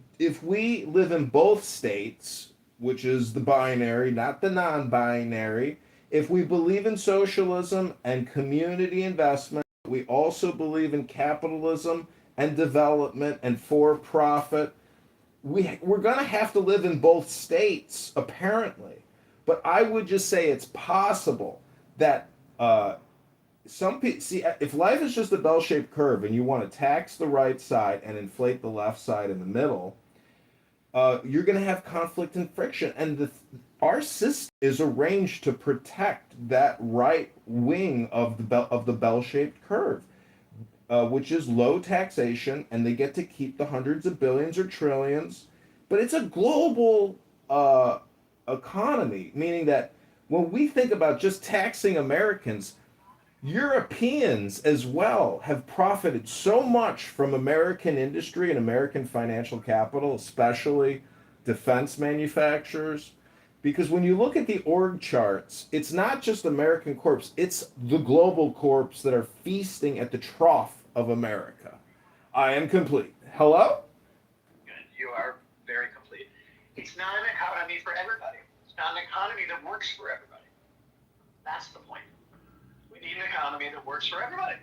live in both states, which is the binary, not the non-binary, if we believe in socialism and community investment, we also believe in capitalism and development and for-profit. We're going to have to live in both states, apparently. But I would just say it's possible that some people see, if life is just a bell-shaped curve and you want to tax the right side and inflate the left side in the middle, you're going to have conflict and friction. And our system is arranged to protect that right wing of the bell-shaped curve, which is low taxation, and they get to keep the hundreds of billions or trillions. But it's a global economy, meaning that when we think about just taxing Americans, Europeans as well have profited so much from American industry and American financial capital, especially defense manufacturers. Because when you look at the org charts, it's not just American corps, it's the global corps that are feasting at the trough of America. I am complete. Hello? You are very complete. It's not an economy for everybody. It's not an economy that works for everybody. That's the point. We need an economy that works for everybody.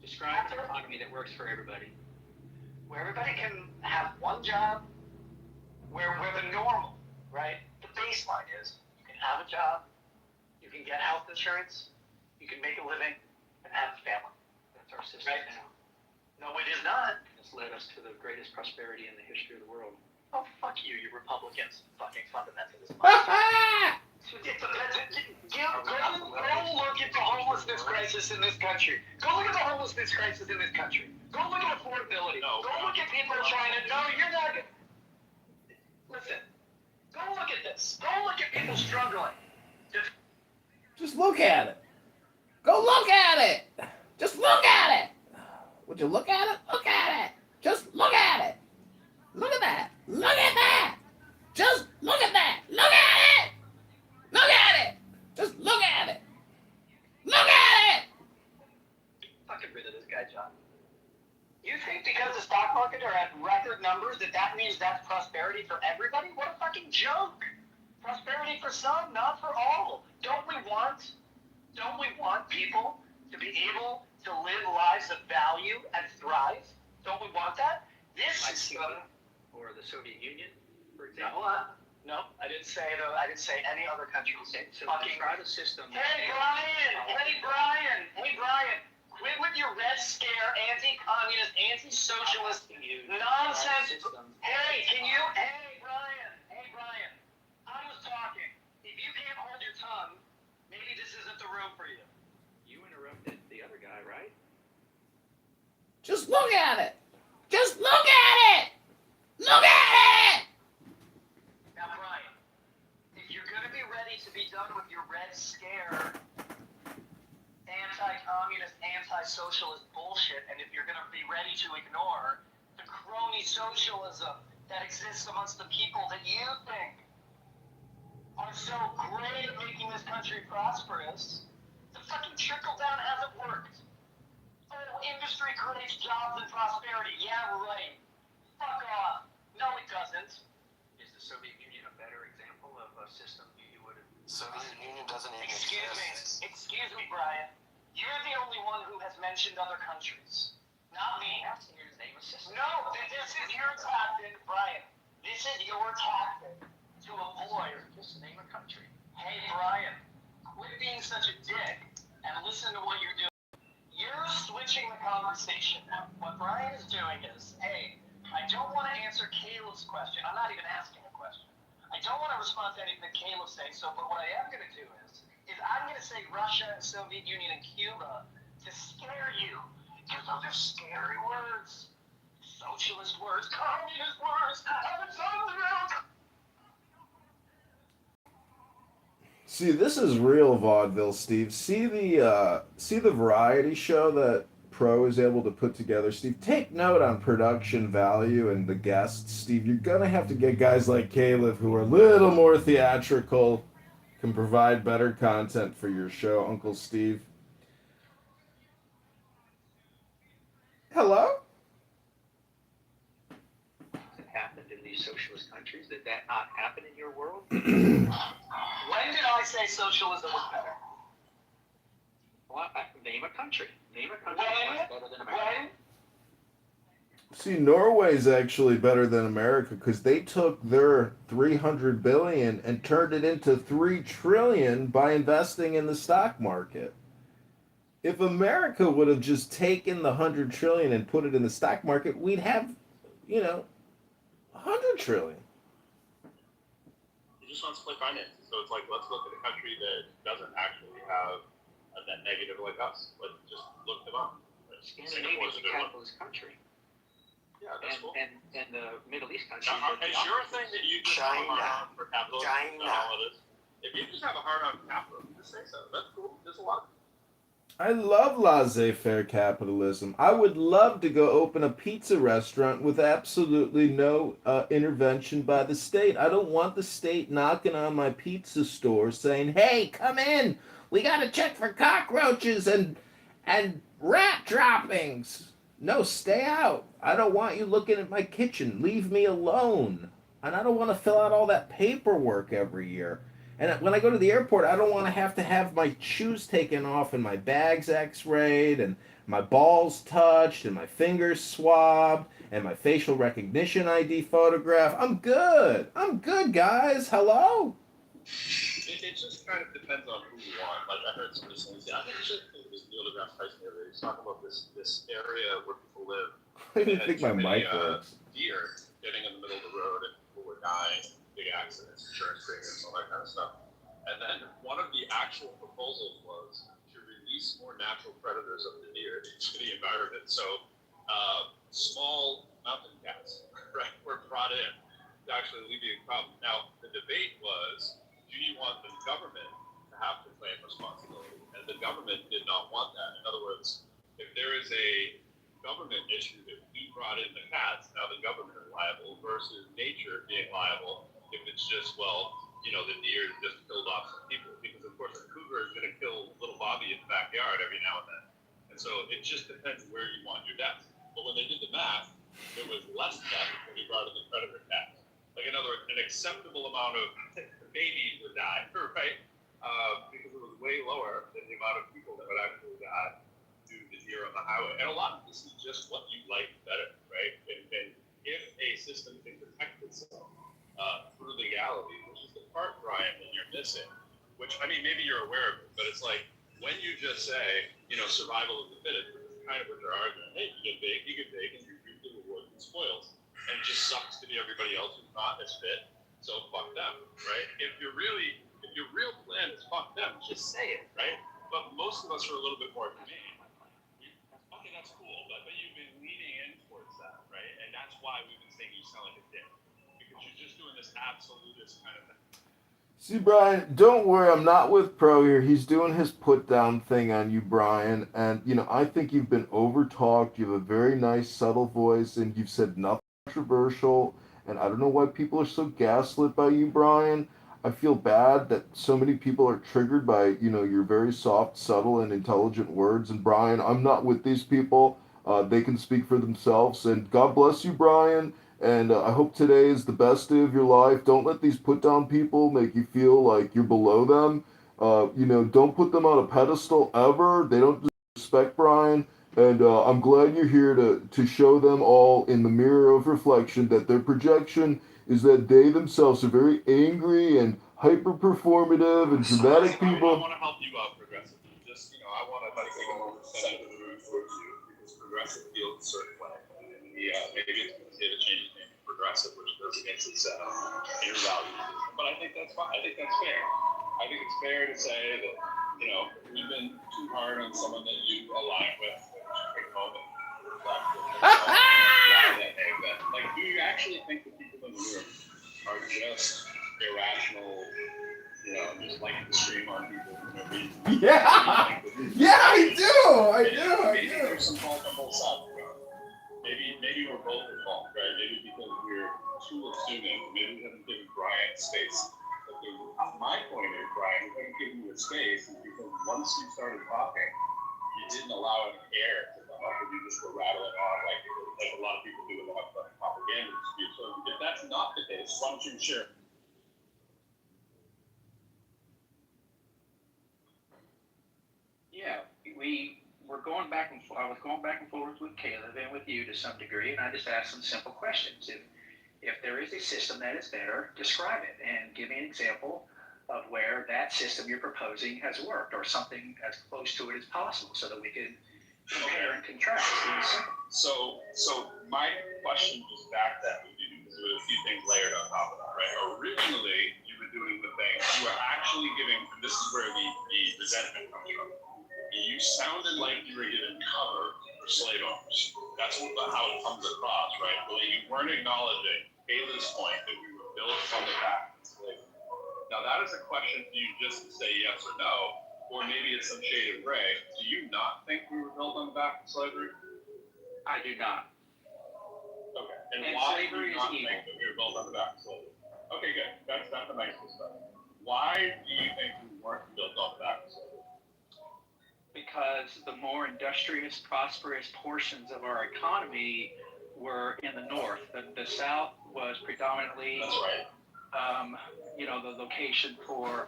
Describe an economy that works for everybody. Where everybody can have one job, where the normal, right? The baseline is you can have a job, you can get health insurance, you can make a living, and have a family. That's our system Right. now. No, it is not. It's led us to the greatest prosperity in the history of the world. Oh, fuck you, you Republicans. Fucking fundamentalists. Go look at the homelessness crisis in this country. Go look at the homelessness crisis in this country. Go look at affordability. No. Go look at people trying to. No, you're not. Listen. Go look at this. Go look at people struggling. Just look at it. Go look at it. Just look at it. Would you look at it? Look at it. Just look at it. Look at that. Look at that. Just look at that. Look at it. Look at it. Just look at it. Look at it. Fucking rid of this guy, John. You think because the stock market are at record numbers that means that's prosperity for everybody? What a fucking joke. Prosperity for some, not for all. Don't we want people to be able to live lives of value and thrive? Don't we want that? This Like is Cuba or the Soviet Union, for example. No, I didn't say any other country. Okay, so Fucking describe a system. Hey Brian, quit with your Red Scare, anti-communist, anti-socialist nonsense. Hey Brian, I was talking. If you can't hold your tongue, maybe this isn't the room for you. You interrupted the other guy, right? Just look at it. Just look at it. Look at it. Now Brian, if you're gonna be ready to be done with your Red Scare, anti-communist, anti-socialist bullshit, and if you're going to be ready to ignore the crony socialism that exists amongst the people that you think are so great at making this country prosperous, the fucking trickle-down hasn't worked. Oh, industry creates jobs and prosperity. Yeah, right. Fuck off. No, it doesn't. Is the Soviet Union a better example of a system you would have? Soviet Union doesn't even Excuse me, Brian. You're the only one who has mentioned other countries. Not me. I'm asking you to name a system. No, this is your tactic, Brian. This is your tactic to avoid. Just name a country. Hey, Brian, quit being such a dick and listen to what you're doing. You're switching the conversation now. What Brian is doing is, hey, I don't want to answer Caleb's question. I'm not even asking a question. I don't want to respond to anything that Caleb says, but what I am going to do is I'm going to say Russia and Soviet Union and Cuba to scare you. Because those are scary words. Socialist words, communist words, and something else. See, this is real vaudeville, Steve. See the variety show that Pro is able to put together, Steve. Take note on production value and the guests, Steve. You're gonna have to get guys like Caleb who are a little more theatrical, can provide better content for your show, Uncle Steve. Hello? It happened in these socialist countries. Did that not happen in your world? When did I say socialism was better? Well, name a country. Name a country that's better than America. When? See, Norway's actually better than America because they took their $300 billion and turned it into $3 trillion by investing in the stock market. If America would have just taken the $100 trillion and put it in the stock market, we'd have, $100 trillion. You just want split finances. So it's like, let's look at a country that doesn't actually have a net negative like us. Let's just look them up. Scandinavia is a capitalist country. Yeah, that's cool. And the Middle East countries. Now, is your thing that you just China. for capitalism? China. All it is? If you just have a hard on capitalism, just say so. That's cool. There's a lot. I love laissez-faire capitalism. I would love to go open a pizza restaurant with absolutely no intervention by the state. I don't want the state knocking on my pizza store saying, "Hey, come in. We got to check for cockroaches and rat droppings." No, stay out. I don't want you looking at my kitchen. Leave me alone. And I don't want to fill out all that paperwork every year. And when I go to the airport, I don't want to have my shoes taken off and my bags x-rayed and my balls touched and my fingers swabbed and my facial recognition ID photograph. I'm good. I'm good, guys. Hello? It just kind of depends on who you want. Like I heard somebody saying, I think it was Neil deGrasse Tyson the other day. He's talking about this area where people live. I didn't think my mic works. Deer getting in the middle of the road and people were dying, big accidents, insurance premiums, all that kind of stuff. And then one of the actual proposals was to release more natural predators of the deer into the environment. So small mountain cats, right, were brought in to actually alleviate the problem. Now the debate was, do you want the government to have to claim responsibility? And the government did not want that. In other words, if there is a government issue that we brought in the cats, now the government is liable versus nature being liable if it's just, well, the deer just killed off some people. Because, of course, a cougar is going to kill little Bobby in the backyard every now and then. And so it just depends where you want your deaths. But when they did the math, there was less death when we brought in the predator cats. Like, in other words, an acceptable amount of babies would die, right? Because it was way lower than the amount of people that would actually die due to the deer on the highway. And a lot of this is just what you like better, right? And if a system can protect itself through legality, which is the part, Brian, that you're missing, which, I mean, maybe you're aware of it, but it's like when you just say, survival of the fittest, which is kind of what you're arguing, hey, you get big, and you reap the rewards and spoils. And it just sucks to be everybody else who's not as fit. So fuck them, right? If your real plan is fuck them, just say it, right? But most of us are a little bit more humane. Okay, that's cool, but you've been leaning in towards that, right? And that's why we've been saying you sound like a dick. Because you're just doing this absolutist kind of thing. See, Brian, don't worry. I'm not with Pro here. He's doing his put down thing on you, Brian. And, I think you've been over talked. You have a very nice, subtle voice, and you've said nothing controversial. And I don't know why people are so gaslit by you, Brian. I feel bad that so many people are triggered by, your very soft, subtle, and intelligent words. And, Brian, I'm not with these people. They can speak for themselves. And God bless you, Brian. And I hope today is the best day of your life. Don't let these put down people make you feel like you're below them. Don't put them on a pedestal ever. They don't respect Brian. And I'm glad you're here to show them all in the mirror of reflection that their projection is that they themselves are very angry and hyper performative and dramatic people. I want to help you out, Progressive. Just, I want to take a moment to send the mood towards you because Progressive feels a certain way. Maybe it's going to say to change his name to Progressive, which goes against its inner values. But I think that's fine. I think that's fair. I think it's fair to say that, we've been too hard on someone that you align with. Take a moment to reflect like, do you actually think the people in the room are just irrational, just like to scream on people for no reason? Yeah! Yeah, I do! Maybe there's some fault on both sides. Maybe we're both at fault, right? Maybe because we're too assuming. Maybe we haven't given Brian space. But my point is, Brian, we haven't given you a space is because once you started talking, you didn't allow any air to come up and you just were rattling on like a lot of people do with a lot of propaganda disputes. So if that's not the case, why don't you share? Yeah, we're going back and forth. I was going back and forth with Caleb and with you to some degree, and I just asked some simple questions. If there is a system that is better, describe it and give me an example of where that system you're proposing has worked or something as close to it as possible so that we can compare and contrast. So my question just back that would be because there were a few things layered on top of that, right? Originally, you were doing the thing, you were actually giving, this is where the resentment comes from. You sounded like you were giving cover for slave owners. That's how it comes across, right? Well, you weren't acknowledging Kayla's point that we were built on the back of slavery. Now that is a question for you just to say yes or no, or maybe it's some shade of gray. Do you not think we were built on the back of slavery? I do not. Okay. And And why do slavery you is not evil. think that we were built on the back of slavery? Okay, good. That's the nicest stuff. Why do you think we weren't built on the back of slavery? Because the more industrious, prosperous portions of our economy were in the north. The South was predominantly, That's right. The location for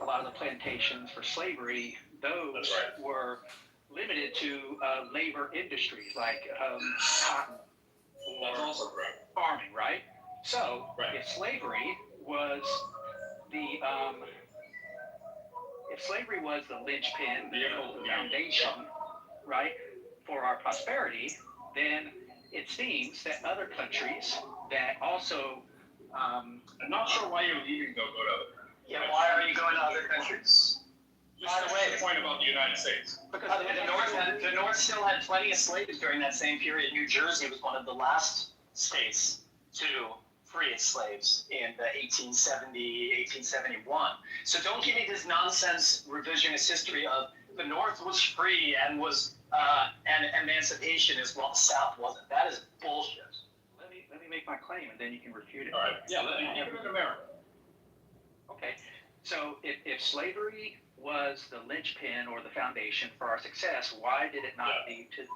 a lot of the plantations for slavery. Those That's right. were limited to labor industries like cotton That's or also correct. farming, right? So Right. if slavery was the linchpin, the foundation, right, for our prosperity, then it seems that other countries that also I'm not sure why you're leaving to go to other countries. Yeah, why are you going to other countries? Just By the way, the point about the United States. Because the North still had plenty of slaves during that same period. New Jersey was one of the last states to free its slaves in the 1870, 1871. So don't give me this nonsense revisionist history of the North was free and was and emancipation is while the South wasn't. That is bullshit. let me make my claim and then you can refute it. All right. Yeah, keep it in America. Okay, so if slavery was the linchpin or the foundation for our success, why did it not lead to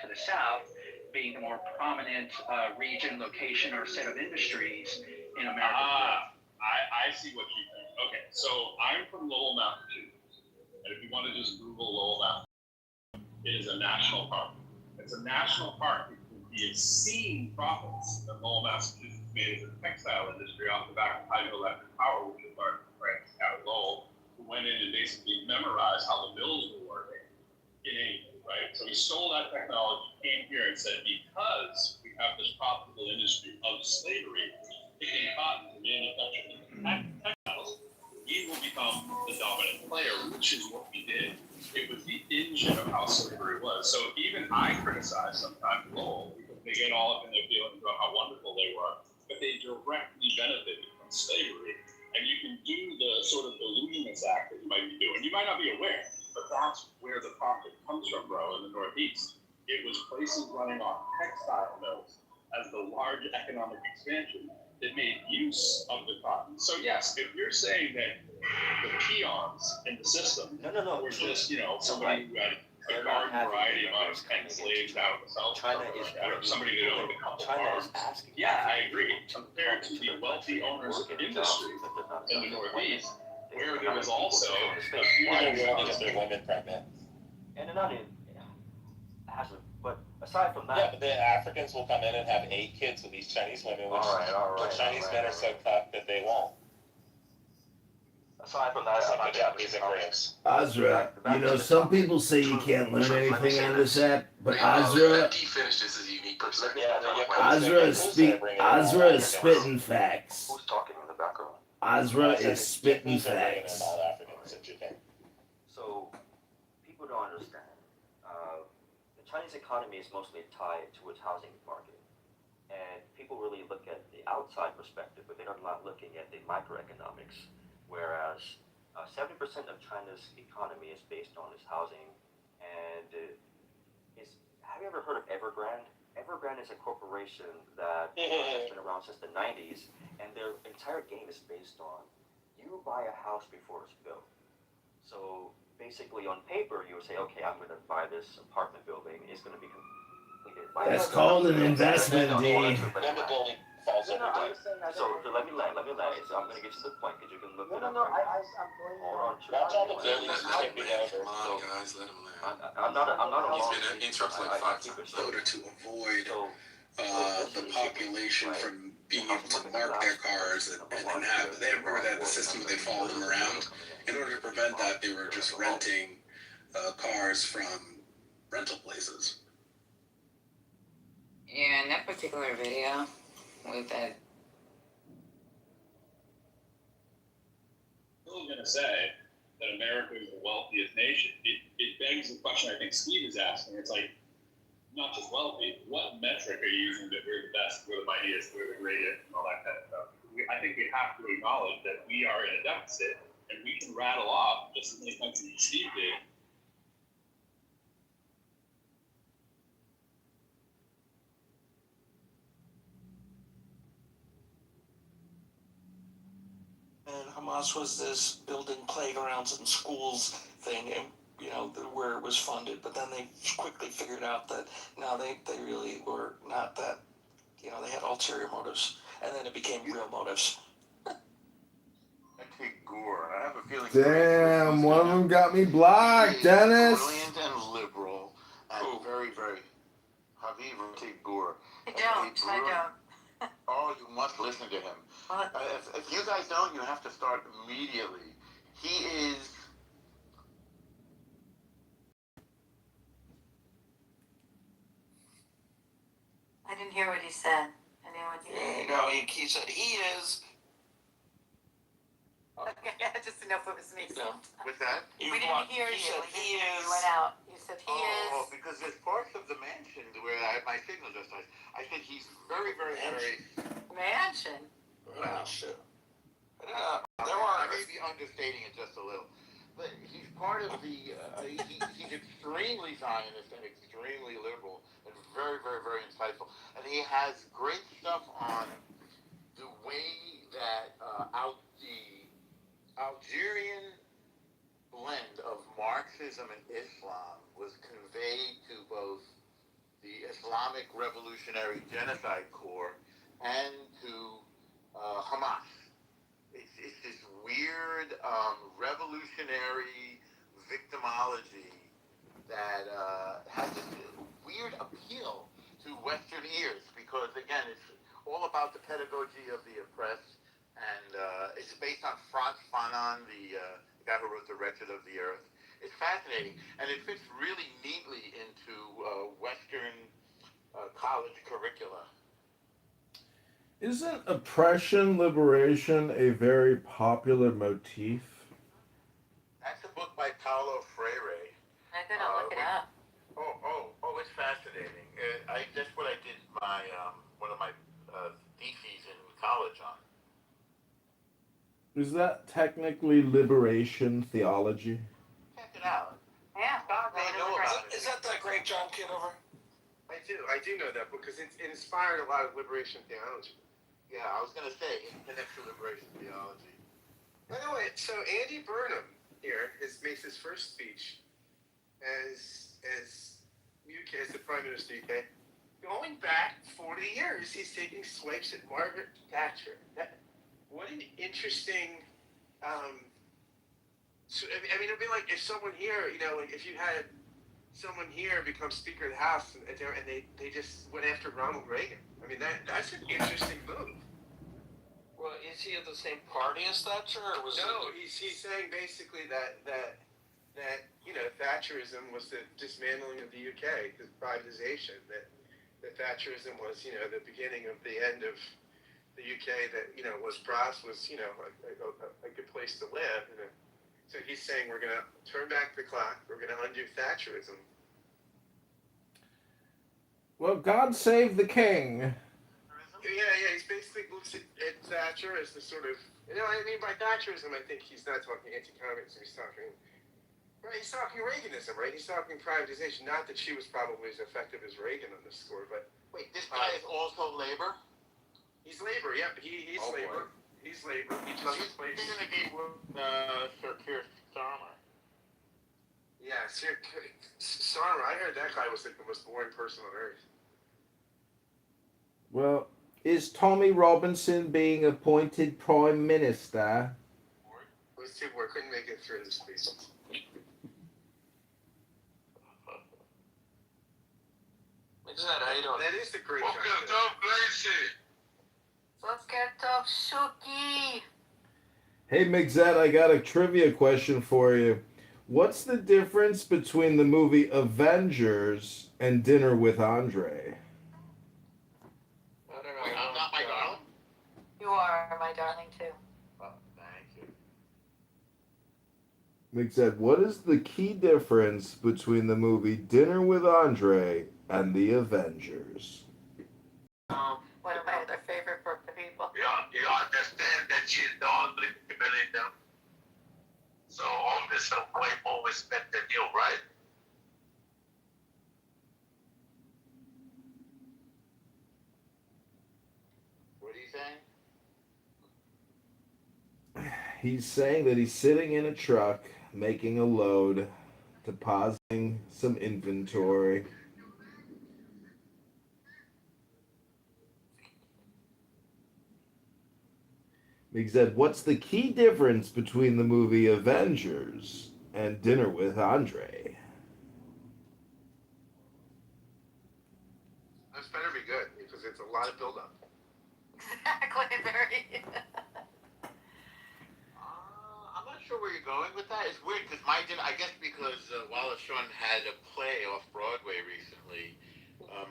the South being the more prominent region, location, or set of industries in America? I see what you think. Okay, so I'm from Lowell, Massachusetts, and if you want to just Google Lowell, Massachusetts, it is a national park. It's a national park because of the obscene profits that Lowell, Massachusetts made in the textile industry off the back of hydroelectric power, which is largely France out of Lowell, who went in and basically memorized how the mills were working in England, right? So he stole that technology, came here and said, because we have this profitable industry of slavery, picking cotton to manufacture textiles, we will become the dominant player, which is what we did. It was the engine of how slavery was. So even I criticize sometimes Lowell because they get all up in their feelings about how wonderful they were, but they directly benefited from slavery. And you can do the sort of illusionist act that you might be doing. You might not be aware, but that's where the profit comes from, bro, in the Northeast. It was places running off textile mills as the large economic expansion that made use of the cotton. So yes, if you're saying that the peons in the system were just, somebody who had a garden variety amount of 10 slaves out of the South, or somebody that owned a couple farms, yeah, I agree. Compared to the wealthy owners of industry in the Northeast, where there was also a few women pregnant. And they're not in hazard, but aside from that. Yeah, but the Africans will come in and have 8 kids with these Chinese women, which Chinese men are so cocked that they won't. Aside from that, like the Japanese immigrants. Azra, some people say you can't learn anything on this app, but Azra is spitting facts. Who's talking in the background? Azra is spitting facts. So, people don't understand. The Chinese economy is mostly tied to its housing market. And people really look at the outside perspective, but they're not looking at the microeconomics. Whereas 70% of China's economy is based on its housing. And have you ever heard of Evergrande? Evergrande is a corporation that has been around since the 90s, and their entire game is based on you buy a house before it's built. So basically, on paper, you would say, okay, I'm going to buy this apartment building. It's going to be completed. That's called an investment, D. So let me land. So I'm going to get to the point because you can look it up. I'm going Watch all the buildings tipping over. Come on, guys, let him land. I'm not alone. He's been interrupted like 5 times. In order to avoid the population from being able to mark their cars and have they remember that the system where they follow them around. In order to prevent that, they were just renting cars from rental places. Yeah, in that particular video with that. I'm still going to say that America is the wealthiest nation. It begs the question I think Steve is asking. It's like, not just wealthy, what metric are you using that we're the best, we're the mightiest, we're the greatest, and all that kind of stuff? I think we have to acknowledge that we are in a deficit, and we can rattle off just as many countries as Steve did. And Hamas was this building playgrounds and schools thing, and where it was funded. But then they quickly figured out that no, they really were not that. They had ulterior motives, and then it became real motives. I take Gore. I have a feeling. Damn, one of them got me blocked, Dennis. Brilliant and liberal, and very, very. Habib, take Gore. I don't. Oh, you must listen to him. If you guys don't, you have to start immediately. He is. I didn't hear what he said. Anyone hear? He said he is. Okay, I just didn't know if it was me. With that? We didn't hear you. Said he is. You went out. You said he is. Oh, because there's parts of the mansion where my signal just died. I said he's very, very, very. Mansion. Well, I may be understating it just a little, but he's part of the. He's extremely Zionist and extremely liberal and very, very, very insightful, and he has great stuff on the way that the Algerian blend of Marxism and Islam was conveyed to both the Islamic Revolutionary Genocide Corps and to Hamas. It's this weird revolutionary victimology that has this weird appeal to Western ears because, again, it's all about the pedagogy of the oppressed, and it's based on Frantz Fanon, the guy who wrote The Wretched of the Earth. It's fascinating, and it fits really neatly into Western college curricula. Isn't oppression liberation a very popular motif? That's a book by Paulo Freire. I gotta look it up. Oh, it's fascinating. That's what I did my one of my theses in college on. Is that technically liberation theology? Check it out. Yeah. They know about it. Is that great John Kitover? I do know that because it inspired a lot of liberation theology. Yeah, I was going to say, it connects to liberation theology. By the way, so Andy Burnham here makes his first speech as the Prime Minister of the UK. Going back 40 years, he's taking swipes at Margaret Thatcher. What an interesting. I mean, it'd be like if someone here, like if you had someone here become Speaker of the House and they just went after Ronald Reagan. I mean, that's an interesting move. Well, is he of the same party as Thatcher, or was he's saying basically that Thatcherism was the dismantling of the UK, the privatization. That Thatcherism was the beginning of the end of the UK. That was a good place to live. So he's saying we're going to turn back the clock. We're going to undo Thatcherism. Well, God save the king. Yeah. He's basically looks at Thatcher as the sort of, what I mean by Thatcherism, I think he's not talking anti-communism. He's talking Reaganism, right? He's talking privatization. Not that she was probably as effective as Reagan on this score, but wait, this guy is also Labor? He's Labor. Yep, he's Labor. Boy. He's Labor. He just replaced. He's going to be with Sir Keir Starmer. Yeah, Sir Starmer. I heard that guy was like the most boring person on earth. Well, is Tommy Robinson being appointed Prime Minister? Those two couldn't make it through the speech. That is the great Shuki. Hey, Mixette, I got a trivia question for you. What's the difference between the movie Avengers and Dinner with Andre? I don't know. I'm not my darling? You are my darling, too. Oh, thank you. Mixette, what is the key difference between the movie Dinner with Andre and the Avengers? One of my other favorite people. Yeah, that's respect the deal, right? What are you saying? He's saying that he's sitting in a truck making a load, depositing some inventory. He said, "What's the key difference between the movie Avengers and Dinner with Andre?" This better be good because it's a lot of buildup. Exactly, very. I'm not sure where you're going with that. It's weird because my dinner, I guess because Wallace Shawn had a play off Broadway recently,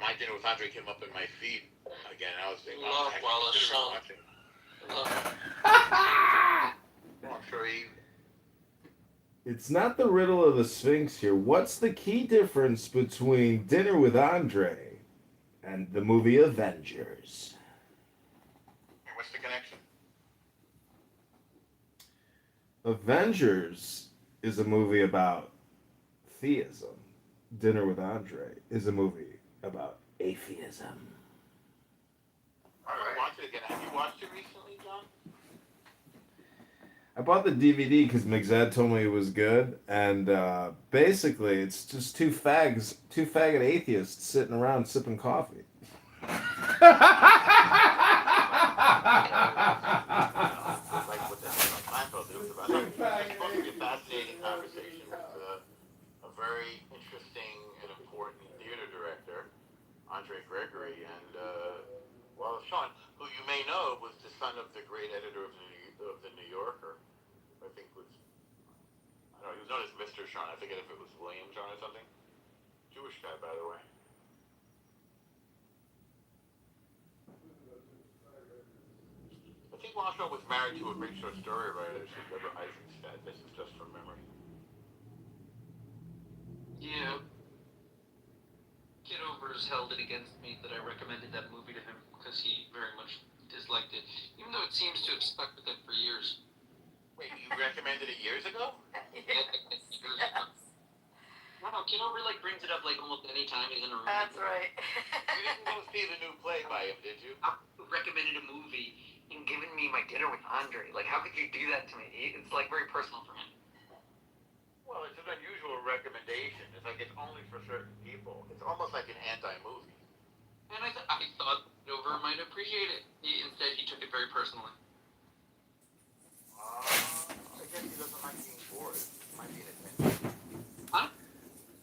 My Dinner with Andre came up in my feed again. I was thinking, Love Wallace Shawn. Well, I'm sure he. It's not the riddle of the Sphinx here. What's the key difference between Dinner with Andre and the movie Avengers? What's the connection? Avengers is a movie about theism. Dinner with Andre is a movie about atheism. All right. Watch it again. Have you watched it recently, John? I bought the DVD because Mixed told me it was good, and basically it's just two faggot atheists sitting around sipping coffee. Like what they did on Seinfeld. It was supposed to be a fascinating conversation with a very interesting and important theater director, Andre Gregory, and Wallace Shawn, who you may know was the son of the great editor of the New Yorker. I think was, I don't know, he was known as Mr. Shawn. I forget if it was William Shawn or something. Jewish guy, by the way. I think Wallace Shawn was married to a great short story writer, Deborah Eisenstadt. This is just from memory. Yeah. Kitover's held it against me that I recommended that movie to him because he very much disliked it, even though it seems to have stuck with him for years. Wait, you recommended it years ago? No, Kitover brings it up almost any time he's in a room. That's right. You didn't go see the new play by him, did you? I recommended a movie and given me My Dinner with Andre. How could you do that to me? It's very personal for him. Well, it's an unusual recommendation. It's it's only for certain people. It's almost like an anti-movie. And I thought Kitover might appreciate it. Instead, he took it very personally. I guess he doesn't like being bored. Might be an adventure.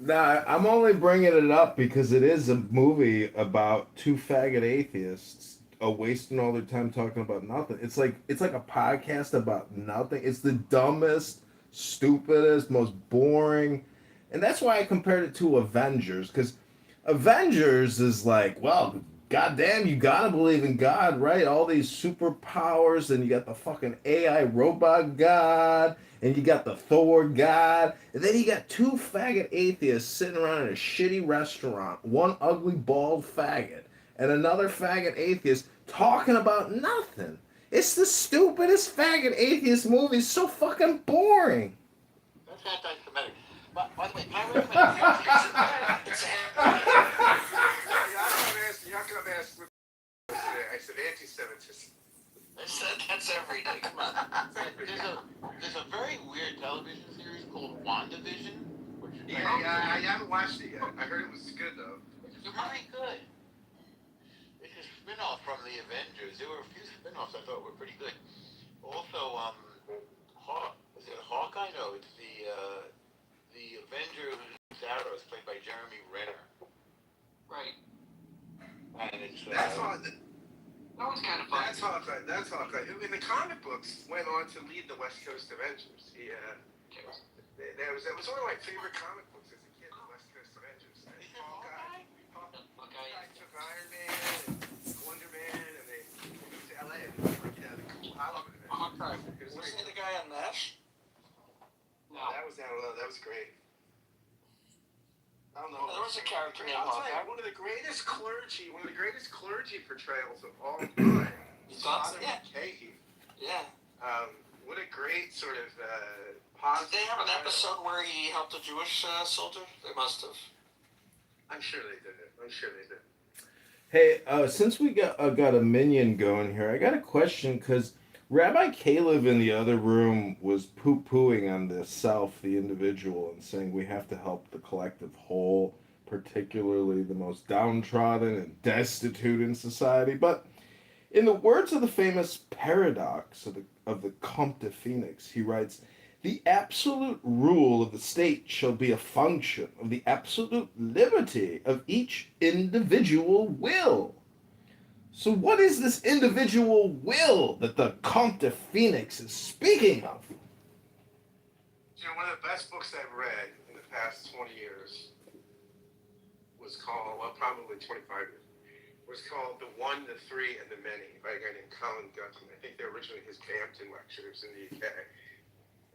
Nah, I'm only bringing it up because it is a movie about two faggot atheists wasting all their time talking about nothing. It's like a podcast about nothing. It's the dumbest, stupidest, most boring, and that's why I compared it to Avengers, because Avengers is well, goddamn, you gotta believe in God, right? All these superpowers, and you got the fucking AI robot God, and you got the Thor God, and then you got two faggot atheists sitting around in a shitty restaurant, one ugly bald faggot, and another faggot atheist talking about nothing. It's the stupidest faggot atheist movie. It's so fucking boring. That's anti-Semitic. But, by the way, can I recommend Yaakov asked today. I said anti-Semitism. I said that's every day. Come on. There's a very weird television series called WandaVision. I haven't watched it yet. I heard it was good though. It's very good. It's a spin-off from the Avengers. There were a few spin-offs I thought were pretty good. Also, is it Hawkeye? No, it's the Avenger whose arrow is played by Jeremy Renner. Right. And it's that's hard. That one's kind of fun. That's Hawkeye. That's Hawkeye. In the comic books, went on to lead the West Coast Avengers. That was one of my favorite comic books as a kid. The West Coast Avengers. Hawkeye took Iron Man and Wonder Man, and they moved to LA. And the cool Hollywood Avengers. Wasn't he the guy on MASH? No, that was great. I don't know. There was a character named I'll tell you, Hawkeye. one of the greatest clergy portrayals of all time. You thought so? Father Yeah. McCahey. Yeah. What a great sort of positive. Did they have an episode where he helped a Jewish soldier? They must have. I'm sure they did it. I'm sure they did. Hey, since we got a minion going here, I got a question because Rabbi Caleb in the other room was poo-pooing on the self, the individual, and saying we have to help the collective whole, particularly the most downtrodden and destitute in society. But in the words of the famous paradox of the Comte de Phoenix, he writes, "The absolute rule of the state shall be a function of the absolute liberty of each individual will." So, what is this individual will that the Comte de Phoenix is speaking of? You know, one of the best books I've read in the past 20 years was called, well, probably 25 years, was called The One, the Three, and the Many by a guy named Colin Gutton. I think they're originally his Bampton lectures in the UK.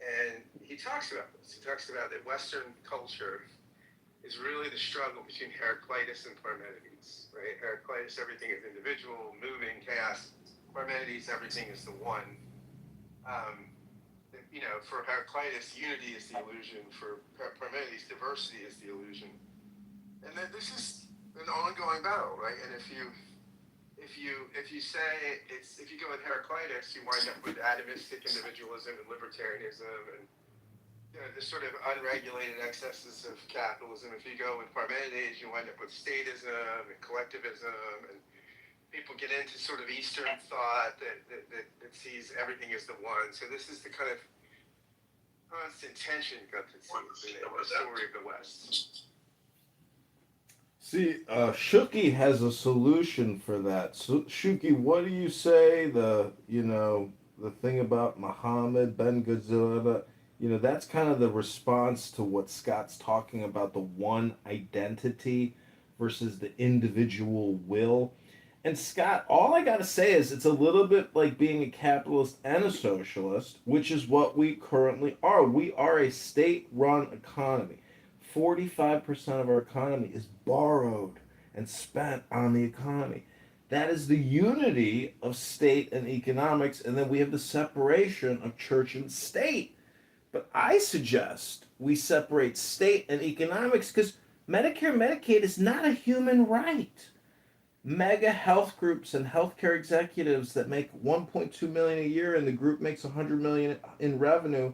And he talks about this. He talks about that Western culture is really the struggle between Heraclitus and Parmenides, right? Heraclitus, everything is individual, moving, chaos. Parmenides, everything is the one. You know, for Heraclitus, unity is the illusion. For Parmenides, diversity is the illusion. And then this is an ongoing battle, right? And if you say if you go with Heraclitus, you wind up with atomistic individualism and libertarianism and the sort of unregulated excesses of capitalism. If you go with Parmenides, you wind up with statism and collectivism, and people get into sort of Eastern thought that sees everything as the one. So this is the kind of constant tension Gutted sees in the story of the West. See, Shuki has a solution for that. So, Shuki, what do you say? The thing about Muhammad Ben Ghazala. That's kind of the response to what Scott's talking about, the one identity versus the individual will. And Scott, all I gotta say is it's a little bit like being a capitalist and a socialist, which is what we currently are. We are a state-run economy. 45% of our economy is borrowed and spent on the economy. That is the unity of state and economics, and then we have the separation of church and state. But I suggest we separate state and economics because Medicare, Medicaid is not a human right. Mega health groups and healthcare executives that make 1.2 million a year and the group makes 100 million in revenue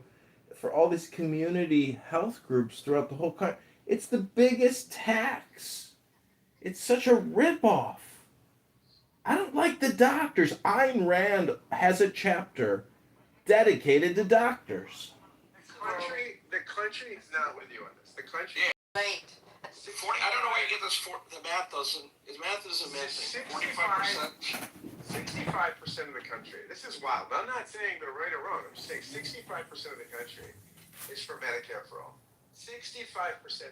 for all these community health groups throughout the whole country. It's the biggest tax. It's such a ripoff. I don't like the doctors. Ayn Rand has a chapter dedicated to doctors. The country is not with you on this. The country. Right. 40. I don't know where you get this. The math doesn't. His math isn't missing. 45%. 65% of the country. This is wild. I'm not saying they're right or wrong. I'm just saying 65% of the country is for Medicare for all. 65%.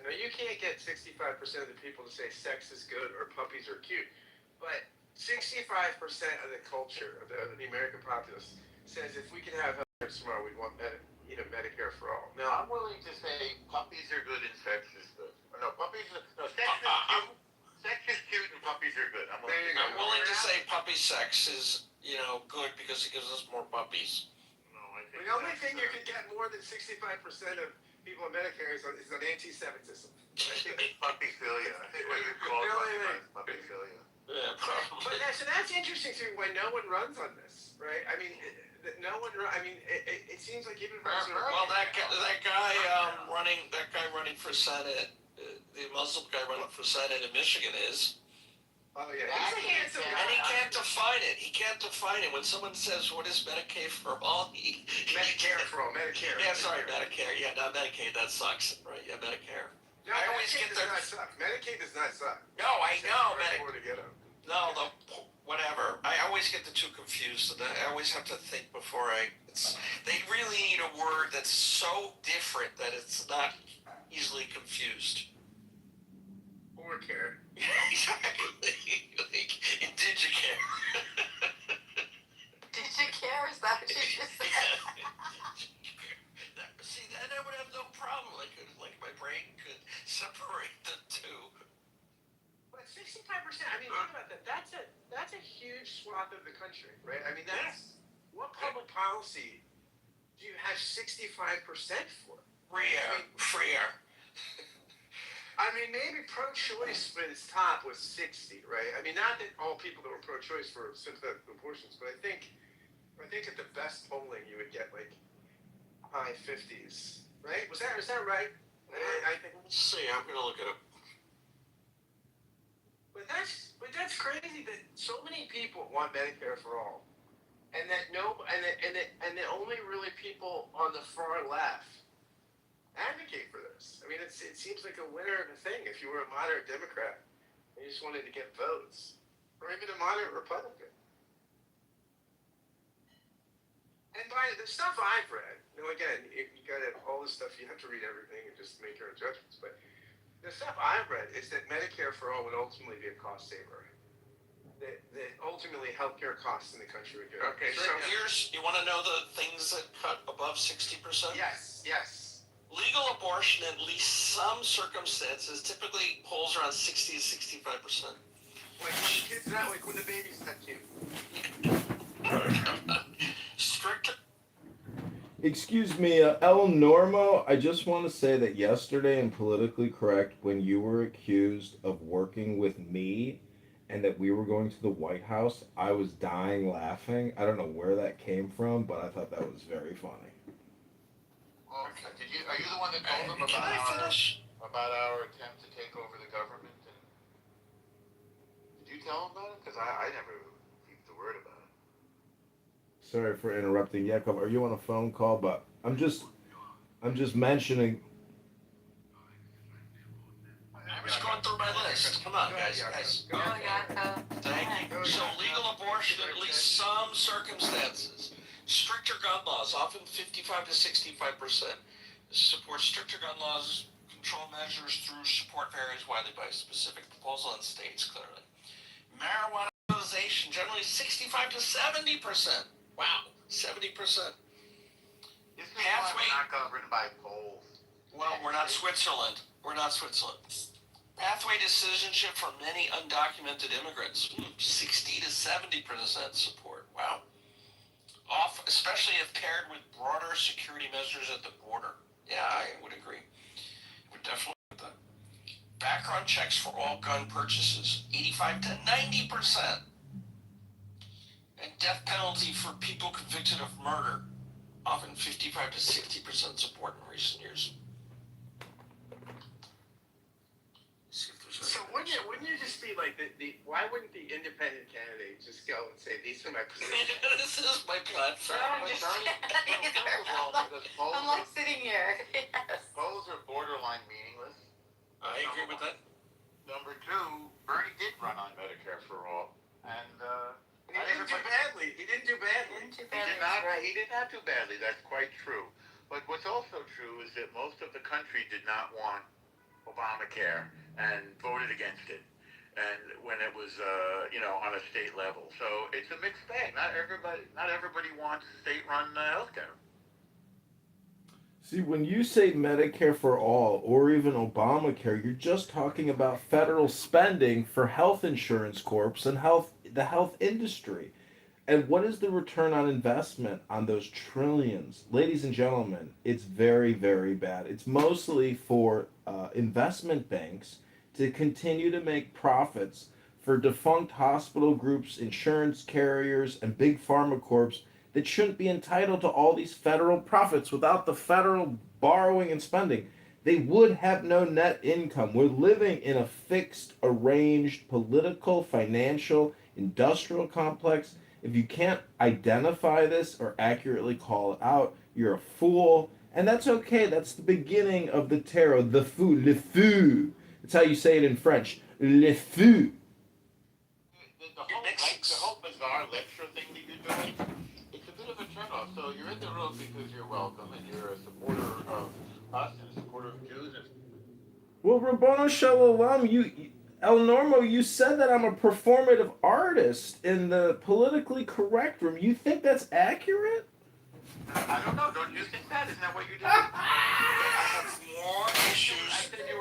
Now you can't get 65% of the people to say sex is good or puppies are cute, but 65% of the culture of the American populace says if we can have health tomorrow, we want Medicare for all. Now I'm willing to say puppies are good and sex is good. No, sex is cute. Sex is cute and puppies are good. I'm willing to say puppy sex is good because it gives us more puppies. No, I think the only thing you can get more than 65% of people on Medicare is on anti-Semitism. I think it's puppyphilia. I think what you call it puppyphilia. Yeah, probably. But that's interesting to me why no one runs on this, right? I mean, no one. I mean, it seems like even well, that guy running for Senate, the Muslim guy running for Senate in Michigan is. Oh yeah, he's a handsome guy. And he can't define it. He can't define it. When someone says, "What is Medicaid for all?" Medicare for all. Medicare. Yeah, sorry, Medicare. Yeah, not Medicaid. That sucks. Right? Yeah, Medicare. No, I always get does not suck. Medicaid does not suck. No, I know. No, whatever. I always get the two confused, and I always have to think before they really need a word that's so different that it's not easily confused. Or care. Exactly. Like Indigicare. Digicare? Is that what you just said? See, then I would have no problem. Like my brain could separate the two. But 65%. I mean, think about that. That's a huge swath of the country, right? I mean, that's what public policy do you have 65% for? Freer. I mean, maybe pro-choice for its top was 60, right? I mean, not that all people that were pro-choice were sympathetic to abortions, but I think at the best polling you would get like high 50s, right? Was that right? I think. Let's see. I'm gonna look it up. But that's crazy that so many people want Medicare for all, and that that only really people on the far left advocate for this. I mean, it seems like a winner of a thing if you were a moderate Democrat and you just wanted to get votes, or even a moderate Republican. And by the stuff I've read, again, you got to all this stuff. You have to read everything and just make your own judgments. But the stuff I've read is that Medicare for all would ultimately be a cost saver. That ultimately healthcare costs in the country would go. Okay, so you want to know the things that cut above 60%? Yes. Legal abortion, in at least some circumstances, typically polls around 60 to 65%. Like when the kid's not, like when the baby's not cute. Strict. Excuse me, El Normo, I just want to say that yesterday in Politically Correct, when you were accused of working with me and that we were going to the White House, I was dying laughing. I don't know where that came from, but I thought that was very funny. Well, are you the one that told them about our attempt to take over the government? And did you tell them about it? Because I never peeped the word about it. Sorry for interrupting, Yakov. Are you on a phone call? But I'm just mentioning. I'm just going through my list. Come on, guys. Go, Yakov. Thank you. So legal abortion, in at least some circumstances. Stricter gun laws, often 55 to 65%. Support stricter gun laws, control measures through support varies widely by specific proposal and states, clearly. Marijuana legalization, generally 65 to 70%. Wow, 70%. Isn't Pathway not governed by polls? Well, we're not Switzerland. Pathway to citizenship for many undocumented immigrants, 60 to 70% support. Wow. Especially if paired with broader security measures at the border. Yeah, I would agree. Would definitely with that. Background checks for all gun purchases, 85 to 90%. And death penalty for people convicted of murder, often 55 to 60% support in recent years. So wouldn't you just be like why wouldn't the independent candidate just go and say these are my positions? This is my platform. I'm like sitting here. Yes. Polls are borderline meaningless. I agree with that. Number two, Bernie did run on Medicare for all, and he didn't do badly. He did not do badly. That's quite true. But what's also true is that most of the country did not want Obamacare and voted against it, and when it was on a state level. So it's a mixed bag. Not everybody wants state-run healthcare. See, when you say Medicare for all or even Obamacare, you're just talking about federal spending for health insurance corps and the health industry. And what is the return on investment on those trillions? Ladies and gentlemen, it's very, very bad. It's mostly for investment banks to continue to make profits for defunct hospital groups, insurance carriers, and big pharma corps that shouldn't be entitled to all these federal profits. Without the federal borrowing and spending, they would have no net income. We're living in a fixed, arranged political, financial, industrial complex. If you can't identify this or accurately call it out, you're a fool. And that's okay. That's the beginning of the tarot. The fou, le fou. That's how you say it in French. Le fou. The whole bizarre lecture thing that you're doing, it's a bit of a turnoff. So you're in the room because you're welcome and you're a supporter of us and a supporter of Jews. Well, Rabbono Shalom, El Normo, you said that I'm a performative artist in the politically correct room. You think that's accurate? I don't know. Don't you think that? Isn't that what you're doing? I have more issues. I said you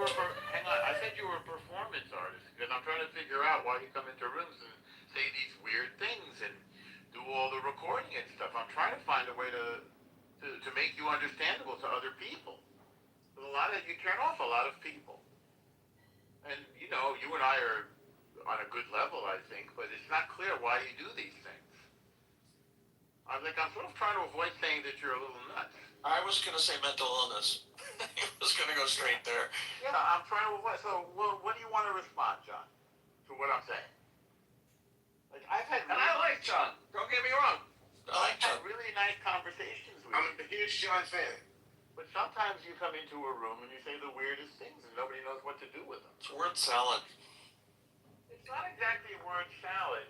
were a performance artist, because I'm trying to figure out why you come into rooms and say these weird things and do all the recording and stuff. I'm trying to find a way to to make you understandable to other people. You turn off a lot of people. And, you know, you and I are on a good level, I think, but it's not clear why you do these things. I'm sort of trying to avoid saying that you're a little nuts. I was going to say mental illness. I was going to go straight there. Yeah, I'm trying to avoid. So, well, what do you want to respond, John, to what I'm saying? And I like John. Don't get me wrong. I've had really nice conversations with you. I'm a huge John fan. But sometimes you come into a room and you say the weirdest things and nobody knows what to do with them. It's word salad. It's not exactly word salad.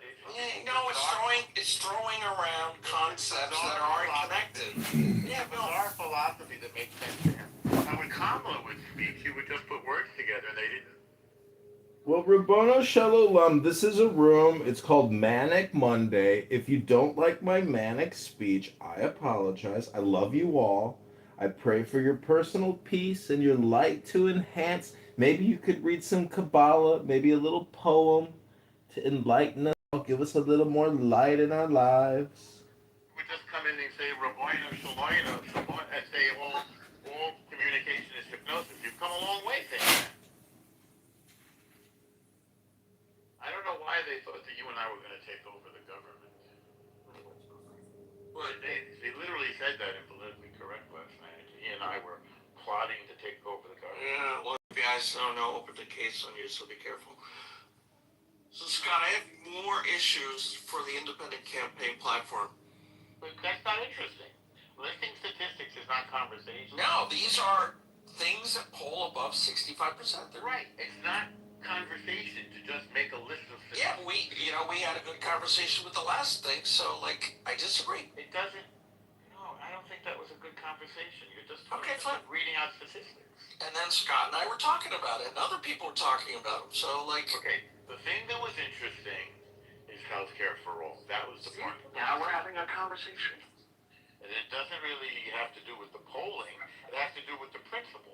It's throwing around concepts that aren't connected. Yeah, but our philosophy that makes sense to him. And when Kamala would speak, she would just put words together and they didn't. Well, Rabono Shalom, this is a room. It's called Manic Monday. If you don't like my manic speech, I apologize. I love you all. I pray for your personal peace and your light to enhance. Maybe you could read some Kabbalah, maybe a little poem to enlighten us, give us a little more light in our lives. We just come in and say Rabono Shalom, and say all communication is hypnosis. You've come a long way saying that. I don't know why they thought that you and I were going to take over the government. Well, they literally said that in Politically Correct last night. He and I were plotting to take over the government. Yeah, well, the guys don't know, open the case on you, so be careful. So, Scott, I have more issues for the independent campaign platform. But that's not interesting. Listing statistics is not conversation. No, these are things that poll above 65%. Right. It's not conversation to just make a list of things. Yeah, we had a good conversation with the last thing, so, I disagree. It doesn't... No, I don't think that was a good conversation. You're just reading out statistics. And then Scott and I were talking about it, and other people were talking about them, so, Okay, the thing that was interesting is healthcare for all. That was the part. Now we're having a conversation. And it doesn't really have to do with the polling. It has to do with the principle.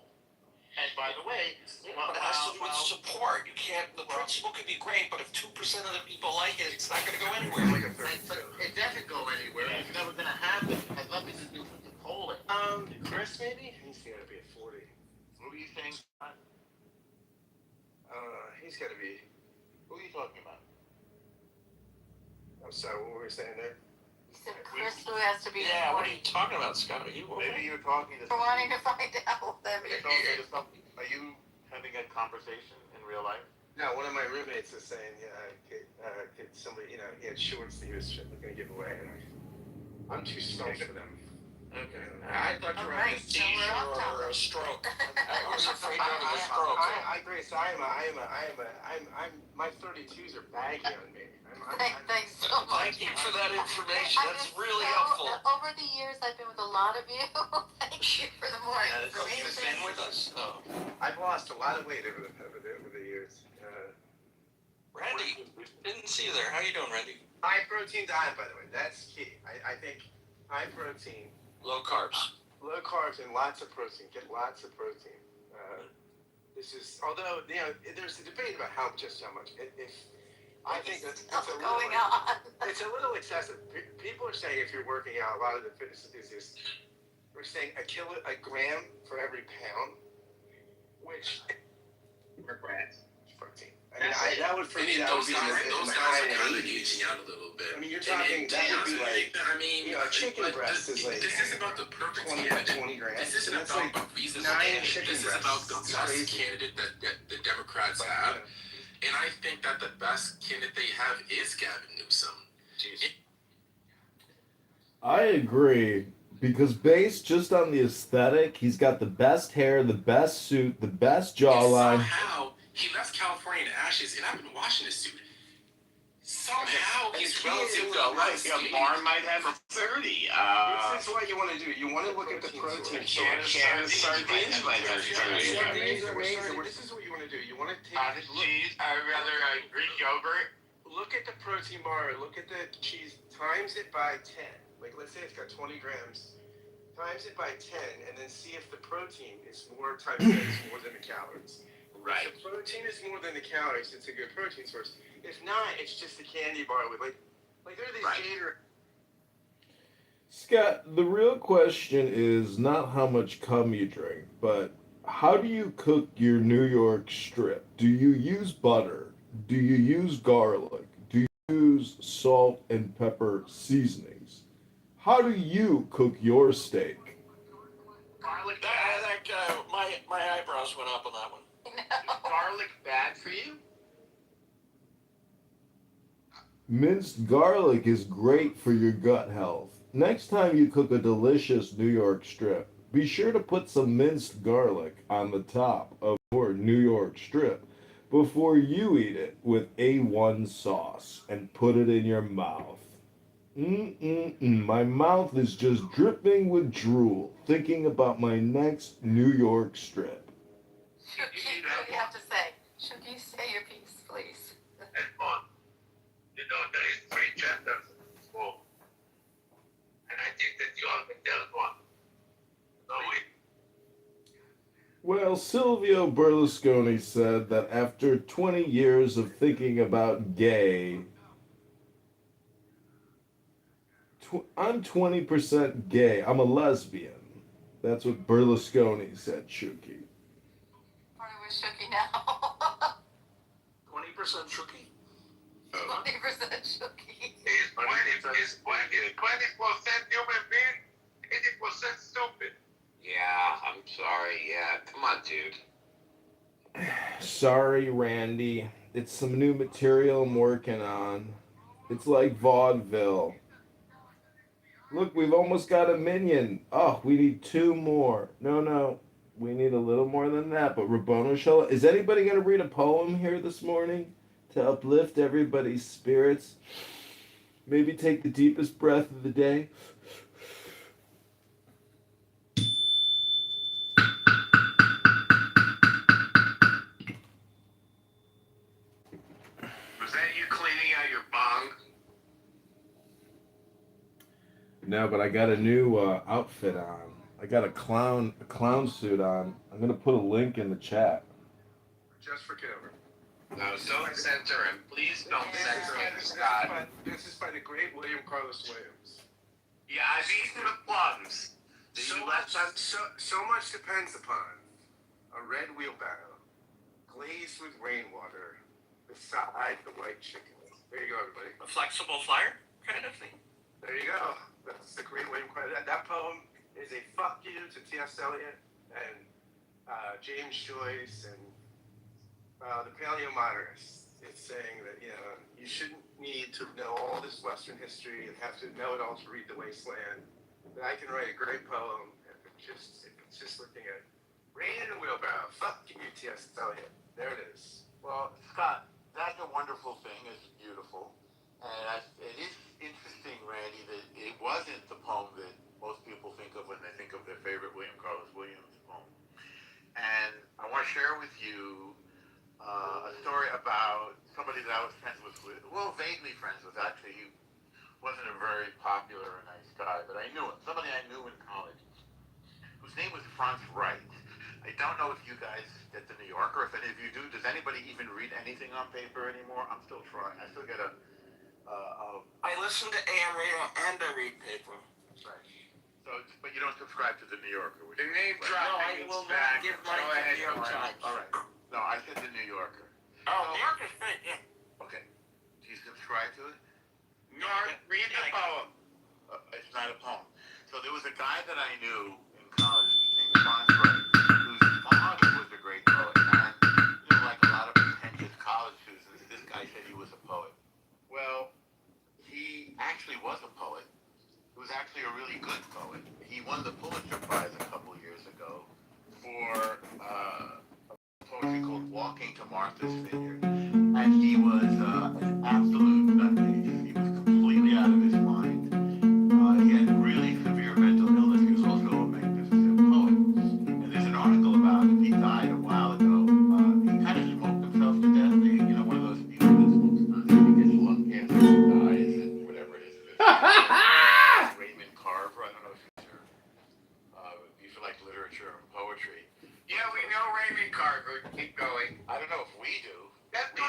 And by the way, but it has to do with support. You can't. The principle could be great, but if 2% of the people like it, it's not going to go anywhere. It doesn't go anywhere. It's never going to happen. It has nothing to do with the polling. Chris, maybe? He's got to be at 40. Who are you saying? He's got to be... Who are you talking about? I'm sorry, what were we saying there? You said Chris who has to be Yeah, what are 40. you talking about, Scott? Are you Maybe you're talking to For wanting to find out what that means. Are you having a conversation in real life? No, one of my roommates was saying, could somebody, he had shorts that he was going to give away. And I'm too stumped for them. Okay. I thought you were having a Alright, so we're seizure off topic. or a stroke. I was afraid you were having a stroke. Grace, my 32s are baggy on me. Thanks so much. Thank you for that information. That's really helpful. Over the years, I've been with a lot of you. Thank you for the more You've information. been with us. Oh. I've lost a lot of weight over the years. Randy, didn't see you there. How you doing, Randy? High protein diet, by the way, that's key. I think high protein, low carbs, and lots of protein. Get lots of protein. This is, although there's a debate about how much. I think it's a little excessive. People are saying if you're working out, a lot of the fitness enthusiasts are saying a gram for every pound, which regrets protein. That would for me. Those guys are kind of aging out a little bit. I mean, you're talking that would be like a chicken breast is like this is about the perfect 20 grams. This isn't about a reasonable candidate. This is about the best candidate that the Democrats have. And I think that the best candidate they have is Gavin Newsom. I agree, because based just on the aesthetic, he's got the best hair, the best suit, the best jawline. Somehow, he left California in ashes, and I've been watching this suit. Somehow, he's relatively a barn might have a 30. This is what you want to do. You want to look at the protein. Sardines might have 30. Sardines are amazing. This is what you want to do. You want to take cheese. I'd rather Greek yogurt. Look at the protein bar. Look at the cheese. Times it by 10. Like, let's say it's got 20 grams. Times it by 10, and then see if the protein is more times 10 is more than the calories. Right. If the protein is more than the calories, it's a good protein source. If not, it's just a candy bar with like there are these Gator. Scott, the real question is not how much cum you drink, but how do you cook your New York strip? Do you use butter? Do you use garlic? Do you use salt and pepper seasonings? How do you cook your steak? Garlic That guy, my eyebrows went up on that one. Is garlic bad for you? Minced garlic is great for your gut health. Next time you cook a delicious New York strip, be sure to put some minced garlic on the top of your New York strip before you eat it with A1 sauce and put it in your mouth. My mouth is just dripping with drool thinking about my next New York strip. Shuki, what do you have to say? Shuki, say your piece, please. And on. You know, there is 3 genders in this world. And I think that you are the third one. So Well, Silvio Berlusconi said that after 20 years of thinking about I'm 20% gay. I'm a lesbian. That's what Berlusconi said, Shuki. Party with Shuki now. 20% Shuki? 20% Shuki. He's 20% human being, 80% stupid. Yeah, I'm sorry. Yeah, come on, dude. Sorry, Randy. It's some new material I'm working on. It's like vaudeville. Look, we've almost got a minion. Oh, we need 2 more. No. We need a little more than that. But Rabboni Shalom. Is anybody going to read a poem here this morning to uplift everybody's spirits? Maybe take the deepest breath of the day. Was that you cleaning out your bong? No, but I got a new outfit on. I got a clown suit on. I'm gonna put a link in the chat. Just for Kitover. No, don't censor him. Please don't censor him, Scott. This is by the great William Carlos Williams. Yeah, I've eaten the plums. So much depends upon a red wheelbarrow glazed with rainwater beside the white chicken. There you go, everybody. A flexible flyer kind of thing. There you go. That's the great William Carlos. That poem is a fuck you to T.S. Eliot and James Joyce and the paleomodernists. It's saying that you shouldn't need to know all this Western history and have to know it all to read The Wasteland. That I can write a great poem if it's just looking at rain in a wheelbarrow. Fuck you, T.S. Eliot. There it is. Well, Scott, that's a wonderful thing. It's beautiful. And it is interesting, Randy, that it wasn't the poem that most people think of when they think of their favorite William Carlos Williams poem. And I want to share with you a story about somebody that I was friends with, well, vaguely friends with. Actually, he wasn't a very popular or nice guy, but I knew him. Somebody I knew in college, whose name was Franz Wright. I don't know if you guys get the New Yorker, if any of you do. Does anybody even read anything on paper anymore? I'm still trying. I still get I listen to AM radio and I read paper. Right. So, but you don't subscribe to the New Yorker. The name Right. dropping No, I will is not back. give money Go to ahead, New York go ahead. Times. All right. No, I said the New Yorker. Oh, New Yorker's great, yeah. Okay. Do you subscribe to it? No, read the poem. It's not a poem. So there was a guy that I knew in college named Franz Wright, whose father was a great poet. And, like a lot of pretentious college students, this guy said he was a poet. Well, he actually was a poet. He was actually a really good poet. He won the Pulitzer Prize a couple years ago for poetry called Walking to Martha's Vineyard. And he was an absolute nutcase. He was completely out of his mind. He had really severe mental illness. He was also a magnificent poet. And there's an article about him. He died a while ago. He kind of smoked himself to death. One of those people that smokes constantly, gets lung cancer and dies and whatever it is. Raymond Carver. I don't know if you've heard. If you like literature and poetry. Yeah, we know Raymond Carver. Keep going. I don't know if we do. We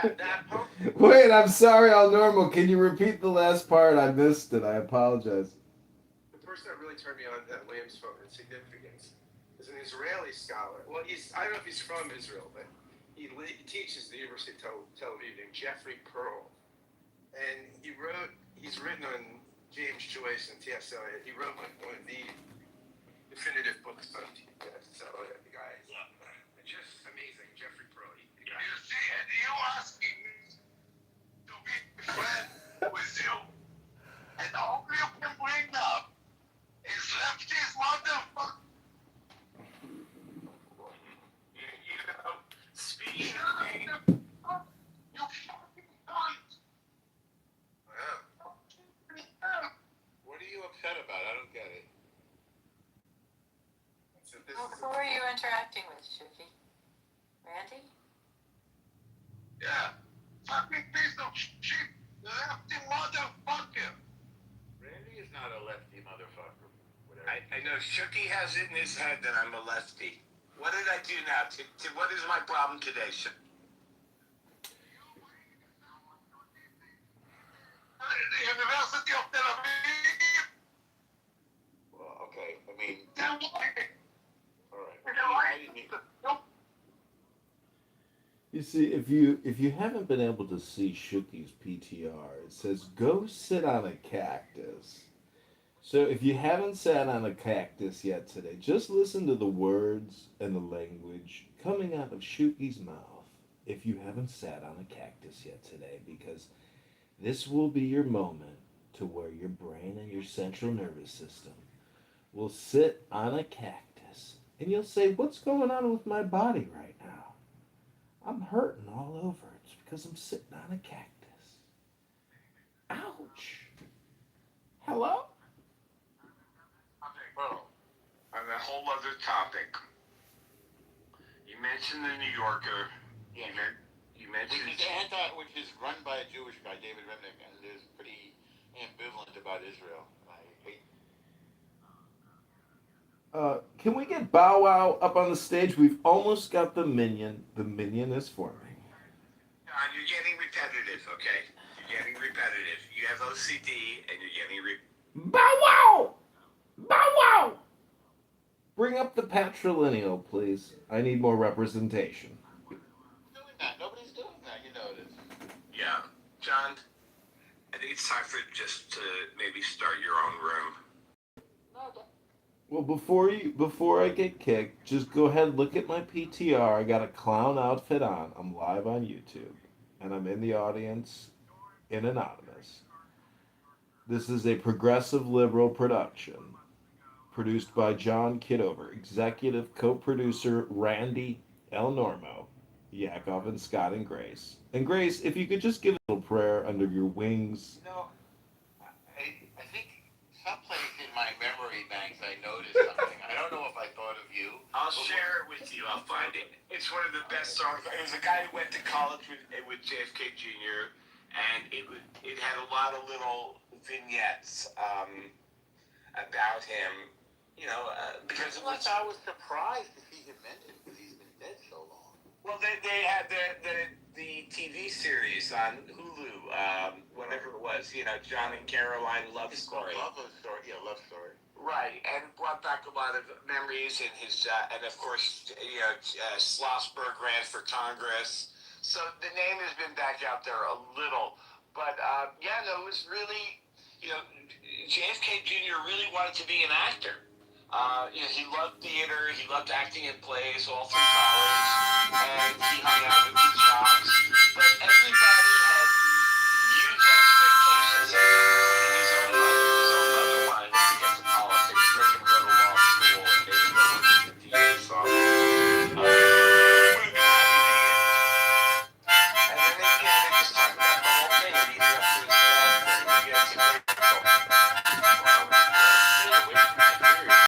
That poke. Wait, I'm sorry, all normal. Can you repeat the last part? I missed it. I apologize. The person that really turned me on to William's significance is an Israeli scholar. Well, I don't know if he's from Israel, but he teaches at the University of Tel Aviv, named Jeffrey Pearl. And he's written on James Joyce and T.S. Eliot. He wrote one of the definitive books on T.S. Eliot, the guy. Just amazing, Jeffrey Pearl. You see, and you asking me to be friends with you, and all you can bring up is leftist motherfucker. You know, speaking of me, You fucking cunt. wow. What are you upset about? I don't get it. So Who are you interacting with, Shuki? Randy? Yeah. Fucking piece of shit. Lefty motherfucker. Randy is not a lefty motherfucker. Whatever. I know Shuki has it in his head that I'm a lefty. What did I do now? What is my problem today, Shuki? The University of Tel Aviv. Well, okay. I mean, Then why? all right. Then I why? didn't even- You see, if you haven't been able to see Shuki's PTR, it says go sit on a cactus. So if you haven't sat on a cactus yet today, just listen to the words and the language coming out of Shuki's mouth if you haven't sat on a cactus yet today, because this will be your moment to where your brain and your central nervous system will sit on a cactus and you'll say, what's going on with my body right now? I'm hurting all over. It's because I'm sitting on a cactus. Ouch. Hello? Well, on a whole other topic. You mentioned the New Yorker. Yeah. You mentioned which is run by a Jewish guy, David Remnick, and is pretty ambivalent about Israel. I hate. Can we get Bow Wow up on the stage? We've almost got the minion. The minion is forming. John, you're getting repetitive, okay? You're getting repetitive. You have OCD and you're getting Bow Wow! Bow Wow! Bring up the patrilineal, please. I need more representation. Doing that. Nobody's doing that. You notice. Yeah. John, I think it's time for just to maybe start your own room. Well, before I get kicked, just go ahead and look at my PTR. I got a clown outfit on. I'm live on YouTube, and I'm in the audience in Anonymous. This is a progressive liberal production, produced by John Kitover, executive co-producer Randy El Normo, Yakov and Scott and Grace. And Grace, if you could just give a little prayer under your wings. You know, I think someplace in my memory banks I noticed something. I don't know if I thought of you. I'll share it with you. I'll find it. It's one of the best songs. It was a guy who went to college with JFK Jr. and it had a lot of little vignettes about him. You know, because it was. I was surprised to see him mentioned because he's been dead so long. Well, they had the TV series on Hulu, whatever it was. You know, John and Caroline Love Story. Love Story. Yeah, Love Story. Right, and brought back a lot of memories and his, and of course, you know, Schlossberg ran for Congress. So the name has been back out there a little, but yeah, no, it was really, you know, JFK Jr. really wanted to be an actor. You know, he loved theater, he loved acting in plays all through college, and he hung out with the jocks. But everybody had huge expectations of him, his own mother wanted him to get to politics, made him go to law school, and made him go into the DA's office. And then they just talked about the whole thing, and he